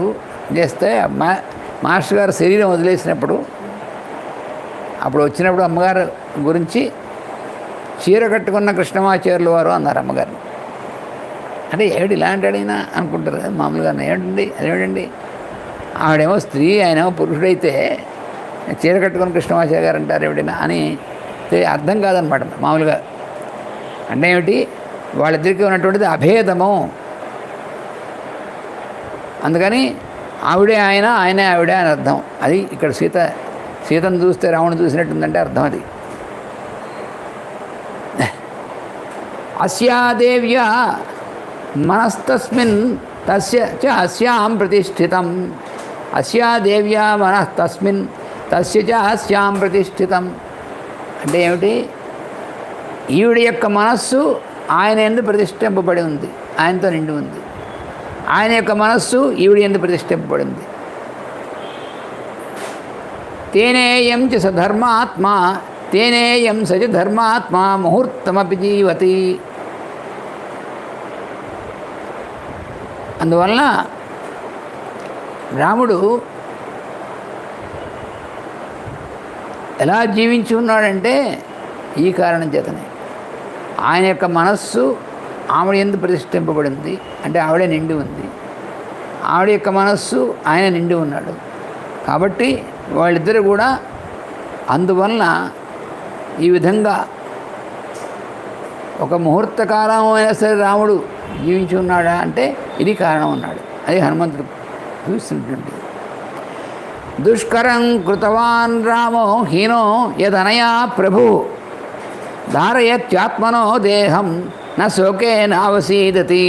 చేస్తే మాస్టర్ గారు శరీరం వదిలేసినప్పుడు, అప్పుడు వచ్చినప్పుడు అమ్మగారు గురించి చీర కట్టుకున్న కృష్ణమాచార్యుల వారు అన్నారు అమ్మగారిని. అంటే ఏమిటి ఇలాంటి అడిగినా అనుకుంటారు కదా మామూలుగా. అదేమిటండి ఆవిడేమో స్త్రీ, ఆయనేమో పురుషుడైతే చీర కట్టుకుని కృష్ణమాచార్య గారు అంటారు ఏమిటైనా అని అర్థం కాదనమాట మామూలుగా. అంటే ఏమిటి? వాళ్ళిద్దరికీ ఉన్నటువంటిది అభేదము. అందుకని ఆవిడే ఆయన, ఆయనే ఆవిడే అని అర్థం. అది ఇక్కడ సీతను చూస్తే రావణుని చూసినట్టుందంటే అర్థం అది. అస్యాదేవ్యా మనస్తస్మిన్ తస్య చ అస్యాం ప్రతిష్ఠితం. అస్యాదేవ్యా మనస్తస్మిన్ తస్య చ అస్యాం ప్రతిష్ఠితం. అంటే ఏమిటి? ఈవిడి యొక్క మనస్సు ఆయన యందు ప్రతిష్ఠింపబడి ఉంది, ఆయనతో నిండి ఉంది. ఆయన యొక్క మనస్సు ఈవిడి యందు ప్రతిష్ఠింపబడి ఉంది. తేనేయం చ సధర్మాత్మా, తేనేయం సచ ధర్మాత్మా ముహూర్తమపి జీవతి. అందువలన రాముడు ఎలా జీవించి ఉన్నాడంటే ఈ కారణం చేతనే. ఆయన యొక్క మనస్సు ఆవిడ యందు ప్రతిష్ఠింపబడింది, అంటే ఆవిడే నిండి ఉంది. ఆవిడ యొక్క మనస్సు ఆయన నిండి ఉన్నాడు. కాబట్టి వాళ్ళిద్దరు కూడా అందువలన ఈ విధంగా ఒక ముహూర్త కాలం అయినా సరే రాముడు జీవించి ఉన్నాడా అంటే ఇది కారణం అన్నాడు. అది హనుమంతుడు చూస్తున్నటువంటి. దుష్కరం కృతవాన్ రామో హీనో యదనయా ప్రభు ధారయత్యాత్మనో దేహం నా శోకే నావసీదతి.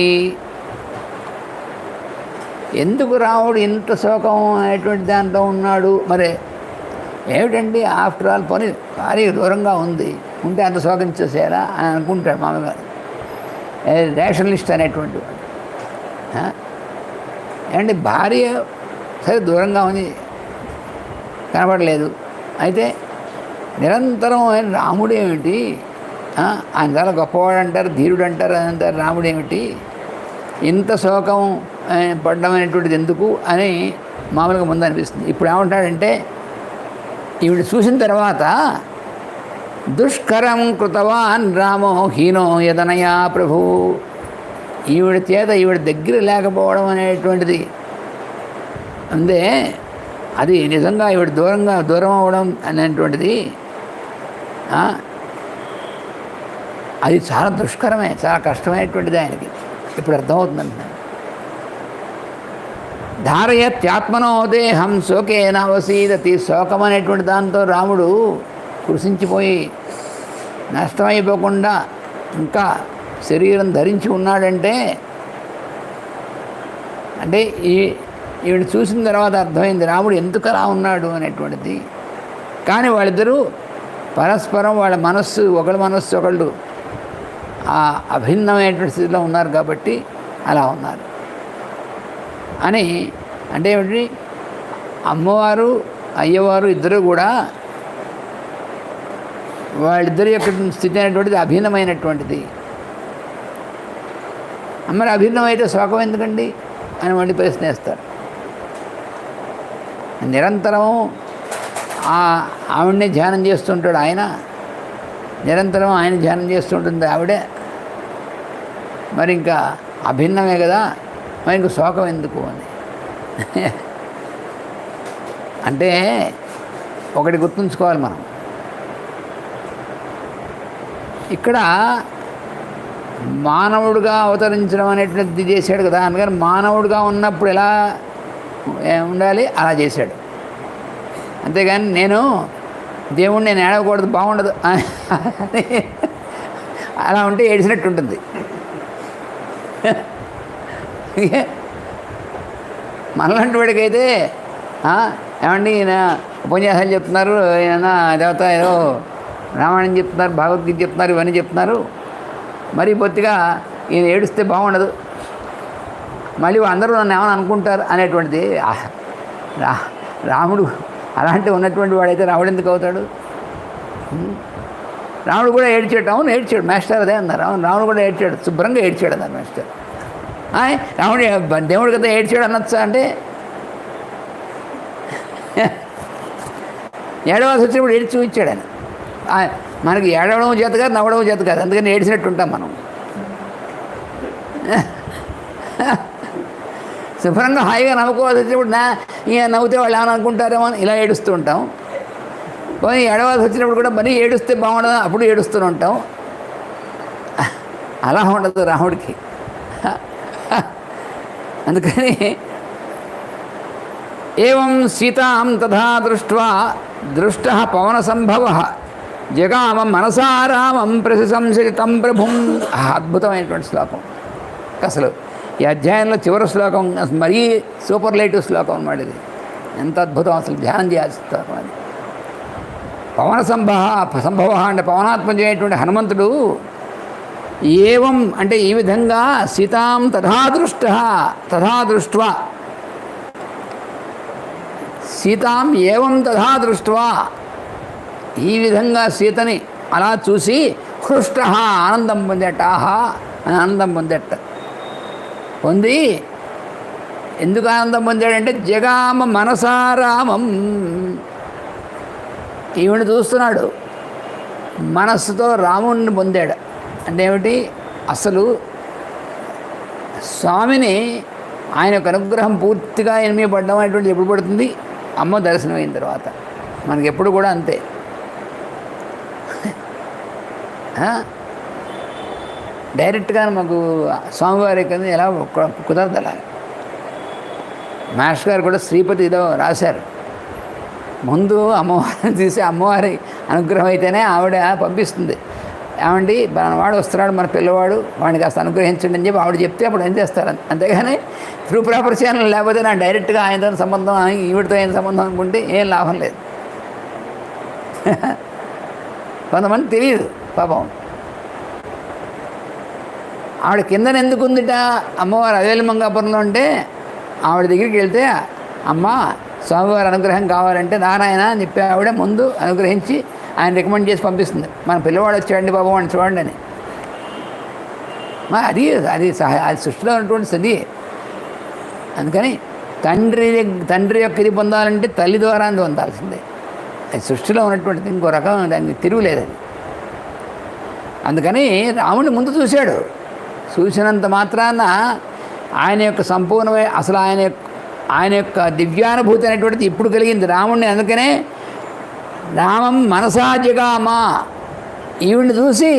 ఎందుకు రాముడు ఇంత శోకం అనేటువంటి దాంట్లో ఉన్నాడు? మరి ఏమిటండి, ఆఫ్టర్ ఆల్ పని భారీ దూరంగా ఉంది, ఉంటే అంత శోకించేసేయాలా అని అనుకుంటాడు మామగారు. రేషనలిస్ట్ అనేటువంటి వాడు. ఏమంటే భార్య సరే దూరంగా ఉంది, కనపడలేదు, అయితే నిరంతరం ఆయన రాముడు ఏమిటి, ఆయన చాలా గొప్పవాడు అంటారు, ధీరుడు అంటారు, అని అంటారు. రాముడు ఏమిటి ఇంత శోకం పడ్డం అనేటువంటిది ఎందుకు అని మామూలుగా ముందు అనిపిస్తుంది. ఇప్పుడు ఏమంటాడంటే ఈవిడ చూసిన తర్వాత దుష్కరం కృతవాన్ రామో హీనో యదనయా ప్రభు. ఈవిడ చేత ఈవిడ దగ్గర లేకపోవడం అనేటువంటిది అందే, అది నిజంగా ఈవిడ దూరం అవ్వడం అనేటువంటిది అది చాలా దుష్కరమే, చాలా కష్టమైనటువంటిది ఆయనకి. ఇప్పుడు అర్థమవుతుందంటున్నాను. ధారయత్యాత్మనో దేహం శోకేన అవసీదతి. శోకం అనేటువంటి దాంతో రాముడు కృషించిపోయి నష్టమైపోకుండా ఇంకా శరీరం ధరించి ఉన్నాడంటే, అంటే ఈవిడ చూసిన తర్వాత అర్థమైంది రాముడు ఎందుకు అలా ఉన్నాడు అనేటువంటిది. కానీ వాళ్ళిద్దరూ పరస్పరం వాళ్ళ మనస్సు ఒకళ్ళు అభిన్నమైనటువంటి స్థితిలో ఉన్నారు కాబట్టి అలా ఉన్నారు అని. అంటే ఏమిటి, అమ్మవారు అయ్యవారు ఇద్దరు కూడా వాళ్ళిద్దరి యొక్క స్థితి అనేటువంటిది అభిన్నమైనటువంటిది. మరి అభిన్నమైతే శోకం ఎందుకండి అని మళ్ళీ ప్రశ్నిస్తారు. నిరంతరం ఆవిడనే ధ్యానం చేస్తుంటాడు ఆయన, నిరంతరం ఆయన ధ్యానం చేస్తుంటుంది ఆవిడే. మరి ఇంకా అభిన్నమే కదా, మరి ఇంక శోకం ఎందుకు అని. అంటే ఒకటి గుర్తుంచుకోవాలి మనం, ఇక్కడ మానవుడిగా అవతరించడం అనేటువంటిది చేశాడు కదా, అందుకని మానవుడిగా ఉన్నప్పుడు ఎలా ఉండాలి అలా చేశాడు. అంతేగాని దేవుణ్ణి నేను ఏడవకూడదు, బాగుండదు అలా ఉంటే ఏడిసినట్టు ఉంటుంది. మనలాంటి వాడికైతే ఏమండి ఈయన ఉపన్యాసాలు చెప్తున్నారు, ఈయన దేవత ఏదో రామాయణం చెప్తున్నారు, భగవద్గీత చెప్తున్నారు, ఇవన్నీ చెప్తున్నారు, మరీ బొత్తిగా ఈయన ఏడుస్తే బాగుండదు, మళ్ళీ అందరూ నన్ను ఏమని అనుకుంటారు అనేటువంటిది. రాముడు అలాంటి ఉన్నటువంటి వాడైతే రాముడు ఎందుకు అవుతాడు? రాముడు కూడా ఏడ్చాడు. అవును ఏడ్చాడు, మాస్టర్ అదే అన్నారు. అవును రాముడు కూడా ఏడ్చాడు, శుభ్రంగా ఏడ్చాడు అన్నారు మాస్టర్. రాముడు దేవుడి కదా ఏడ్చాడు అనొచ్చా అంటే? ఏడవలసి వచ్చినప్పుడు ఏడ్చి చూపించాడు ఆయన. మనకి ఏడవడం చేత కాదు, నవ్వడం చేత కాదు, అందుకని ఏడ్చినట్టు ఉంటాం మనం. శుభ్రంగా హాయిగా నవ్వుకోవాల్సి వచ్చినప్పుడు ఇక నవ్వుతే వాళ్ళు ఏమైనా అనుకుంటారేమో అని ఇలా ఏడుస్తూ ఉంటాం. పోనీ ఏడవలసి వచ్చినప్పుడు కూడా మరీ ఏడుస్తే బాగుండదు, అప్పుడు ఏడుస్తూ ఉంటాం. అలా ఉండదు రాముడికి. అందుకని ఏవం సీతాం తథా దృష్ట పవన సంభవ జగామ మనసారామం ప్రశంసితం ప్రభుం. అద్భుతమైనటువంటి శ్లోకం. అసలు ఈ అధ్యాయంలో చివరి శ్లోకం మరీ సూపర్లేటివ్ శ్లోకం అన్నమాట. ఇది ఎంత అద్భుతం, అసలు ధ్యానం చేయాల్సిన శ్లోకం అది. పవన సంభవ అంటే పవనాత్మజమైనటువంటి హనుమంతుడు ఏవం అంటే ఈ విధంగా సీతాం తథా దృష్ట్వా సీతాం ఏవం తథా దృష్ట్వా ఈ విధంగా సీతని అలా చూసి హృష్ట ఆనందం పొందేట. అని ఆనందం పొంది ఎందుకు ఆనందం పొందాడంటే జగామ మనసారామం, ఈవిని చూస్తున్నాడు, మనస్సుతో రాముణ్ణి పొందాడు. అంటే ఏమిటి? అసలు స్వామిని ఆయన యొక్క అనుగ్రహం పూర్తిగా ఎనిమి పడ్డం అనేటువంటిది ఎప్పుడు పడుతుంది? అమ్మ దర్శనం అయిన తర్వాత. మనకి ఎప్పుడు కూడా అంతే. డైరెక్ట్గా మాకు స్వామివారి కింద ఎలా కుదరదు. అలా మాస్టర్ గారు కూడా శ్రీపతి ఏదో రాశారు, ముందు అమ్మవారిని తీసి అమ్మవారి అనుగ్రహం అయితేనే ఆవిడ పంపిస్తుంది. ఏమండి వాడు వస్తున్నాడు మన పిల్లవాడు, వాడిని కాస్త అనుగ్రహించండి అని చెప్పి ఆవిడ చెప్తే అప్పుడు ఏం చేస్తారు. అంతేగాని త్రూ ప్రాపర్ ఛానల్ లేకపోతే నా డైరెక్ట్గా ఆయనతో సంబంధం, ఈవిడితో అయిన సంబంధం అనుకుంటే ఏం లాభం లేదు. కొంతమంది తెలియదు పాపం. ఆవిడ కిందన ఎందుకు ఉందిట అమ్మవారు అవేలి మంగాపురంలో అంటే, ఆవిడ దగ్గరికి వెళ్తే అమ్మ స్వామివారి అనుగ్రహం కావాలంటే నారాయణ అని చెప్పి ఆవిడ ముందు అనుగ్రహించి ఆయన రికమెండ్ చేసి పంపిస్తుంది. మన పిల్లవాడు వచ్చాడండి బాబు అని చూడండి అని. అది అది సృష్టిలో ఉన్నటువంటి సది. అందుకని తండ్రి యొక్క ఇది పొందాలంటే తల్లి ద్వారా పొందాల్సిందే. అది సృష్టిలో ఉన్నటువంటిది, ఇంకో రకం దానికి తిరుగులేదు అది. అందుకని రాముడిని ముందు చూశాడు. చూసినంత మాత్రాన ఆయన యొక్క సంపూర్ణమైన అసలు ఆయన యొక్క దివ్యానుభూతి అనేటువంటిది ఇప్పుడు కలిగింది రాముడిని. అందుకనే రామం మనసా జగామ, ఈవిడిని చూసి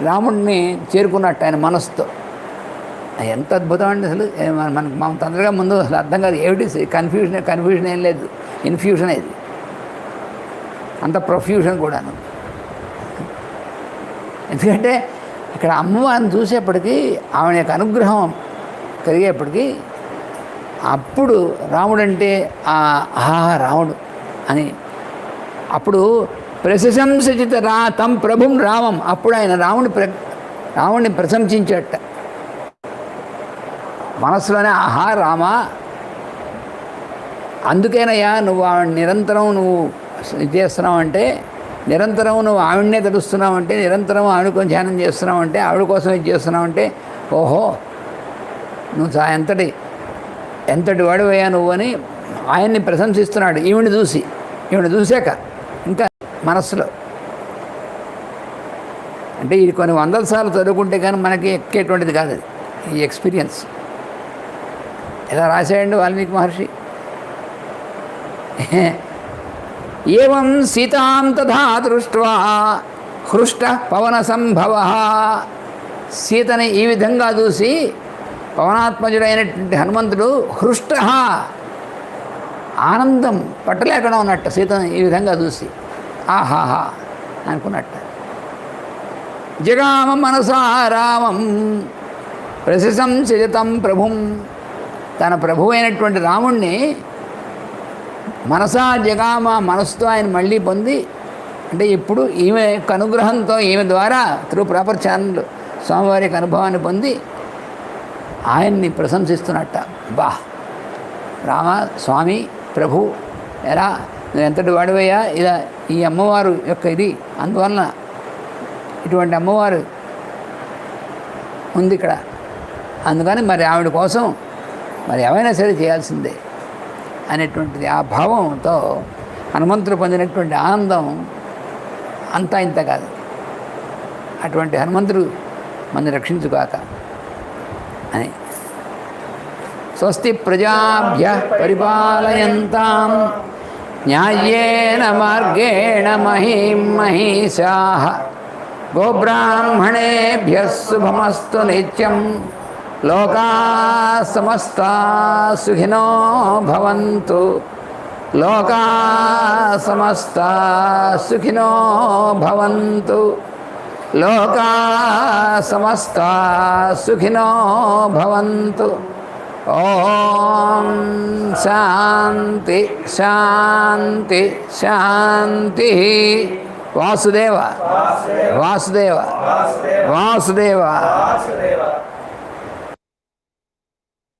రాముడిని చేరుకున్నట్టు ఆయన మనసుతో. ఎంత అద్భుతం అండి అసలు. మనకు మనం తొందరగా ముందు అసలు అర్థం కాదు. ఏమిటి కన్ఫ్యూజన్ ఏం లేదు, ఇన్ఫ్యూషన్ ఇది అంత ప్రొఫ్యూషన్ కూడాను. ఎందుకంటే ఇక్కడ అమ్మవారిని చూసేప్పటికీ ఆవిడ యొక్క అనుగ్రహం కలిగేప్పటికీ అప్పుడు రాముడంటే రాముడు అని అప్పుడు ప్రశంసిత తం ప్రభుం రామం. అప్పుడు ఆయన రాముడిని ప్రశంసించేట మనసులోనే. రామా, అందుకేనయ్యా నువ్వు ఆవిడ నిరంతరం నువ్వు ఇది చేస్తున్నావు అంటే, నిరంతరం నువ్వు ఆవిడనే తెలుస్తున్నావు అంటే, నిరంతరం ఆవిడ ధ్యానం చేస్తున్నావు అంటే, ఆవిడ కోసం ఇది చేస్తున్నావు అంటే, ఓహో నువ్వు ఎంతటి వాడివయ్యా నువ్వు అని ఆయన్ని ప్రశంసిస్తున్నాడు. ఈవిని చూశాక ఇంకా మనస్సులో. అంటే ఇది కొన్ని వందల సార్లు చదువుకుంటే కానీ మనకి ఎక్కేటువంటిది కాదు అది, ఈ ఎక్స్పీరియన్స్. ఎలా రాశాడండి వాల్మీకి మహర్షి. ఏవం సీతాం తథా దృష్ట్వా హృష్ట పవన సంభవ. సీతని ఈ విధంగా చూసి పవనాత్మజుడైనటువంటి హనుమంతుడు హృష్ట, ఆనందం పట్టలేకుండా ఉన్నట్టు సీతను ఈ విధంగా చూసి ఆహాహా అనుకున్నట్ట. జగామ మనసా రామం ప్రశంసితం ప్రభుం. తన ప్రభు అయినటువంటి రాముణ్ణి మనసా జగామ, మనసుతో ఆయన మళ్ళీ పొంది, అంటే ఇప్పుడు ఈమె యొక్క అనుగ్రహంతో ఈమె ద్వారా త్రూ ప్రాపర్ ఛానల్ స్వామివారి యొక్క అనుభవాన్ని పొంది ఆయన్ని ప్రశంసిస్తున్నట్ట. బా రామ, స్వామి, ప్రభు, ఎలా నువ్వు ఎంతటి వాడివయ్యా, ఇలా ఈ అమ్మవారు యొక్క ఇది, అందువలన ఇటువంటి అమ్మవారు ఉంది ఇక్కడ, అందుకని మరి ఆవిడ కోసం మరి ఏమైనా సరే చేయాల్సిందే అనేటువంటిది ఆ భావంతో హనుమంతుడు పొందినటువంటి ఆనందం అంతా ఇంత కాదు. అటువంటి హనుమంతుడు మన రక్షించుగాక అని. స్వస్తి ప్రజాభ్య పరిపాలయంతాం న్యాయేన మార్గేణ మహీం మహిషాః గోబ్రాహ్మణేభ్యః శుభమస్తు నిత్యం. లోకాః సమస్తాః సుఖినో భవంతు. లోకాః సమస్తాః సుఖినో భవంతు. లోకాః సమస్తాః సుఖినో భవంతు. ఓం శాంతి శాంతి శాంతి. వాసుదేవ వాసుదేవ వాసుదేవ.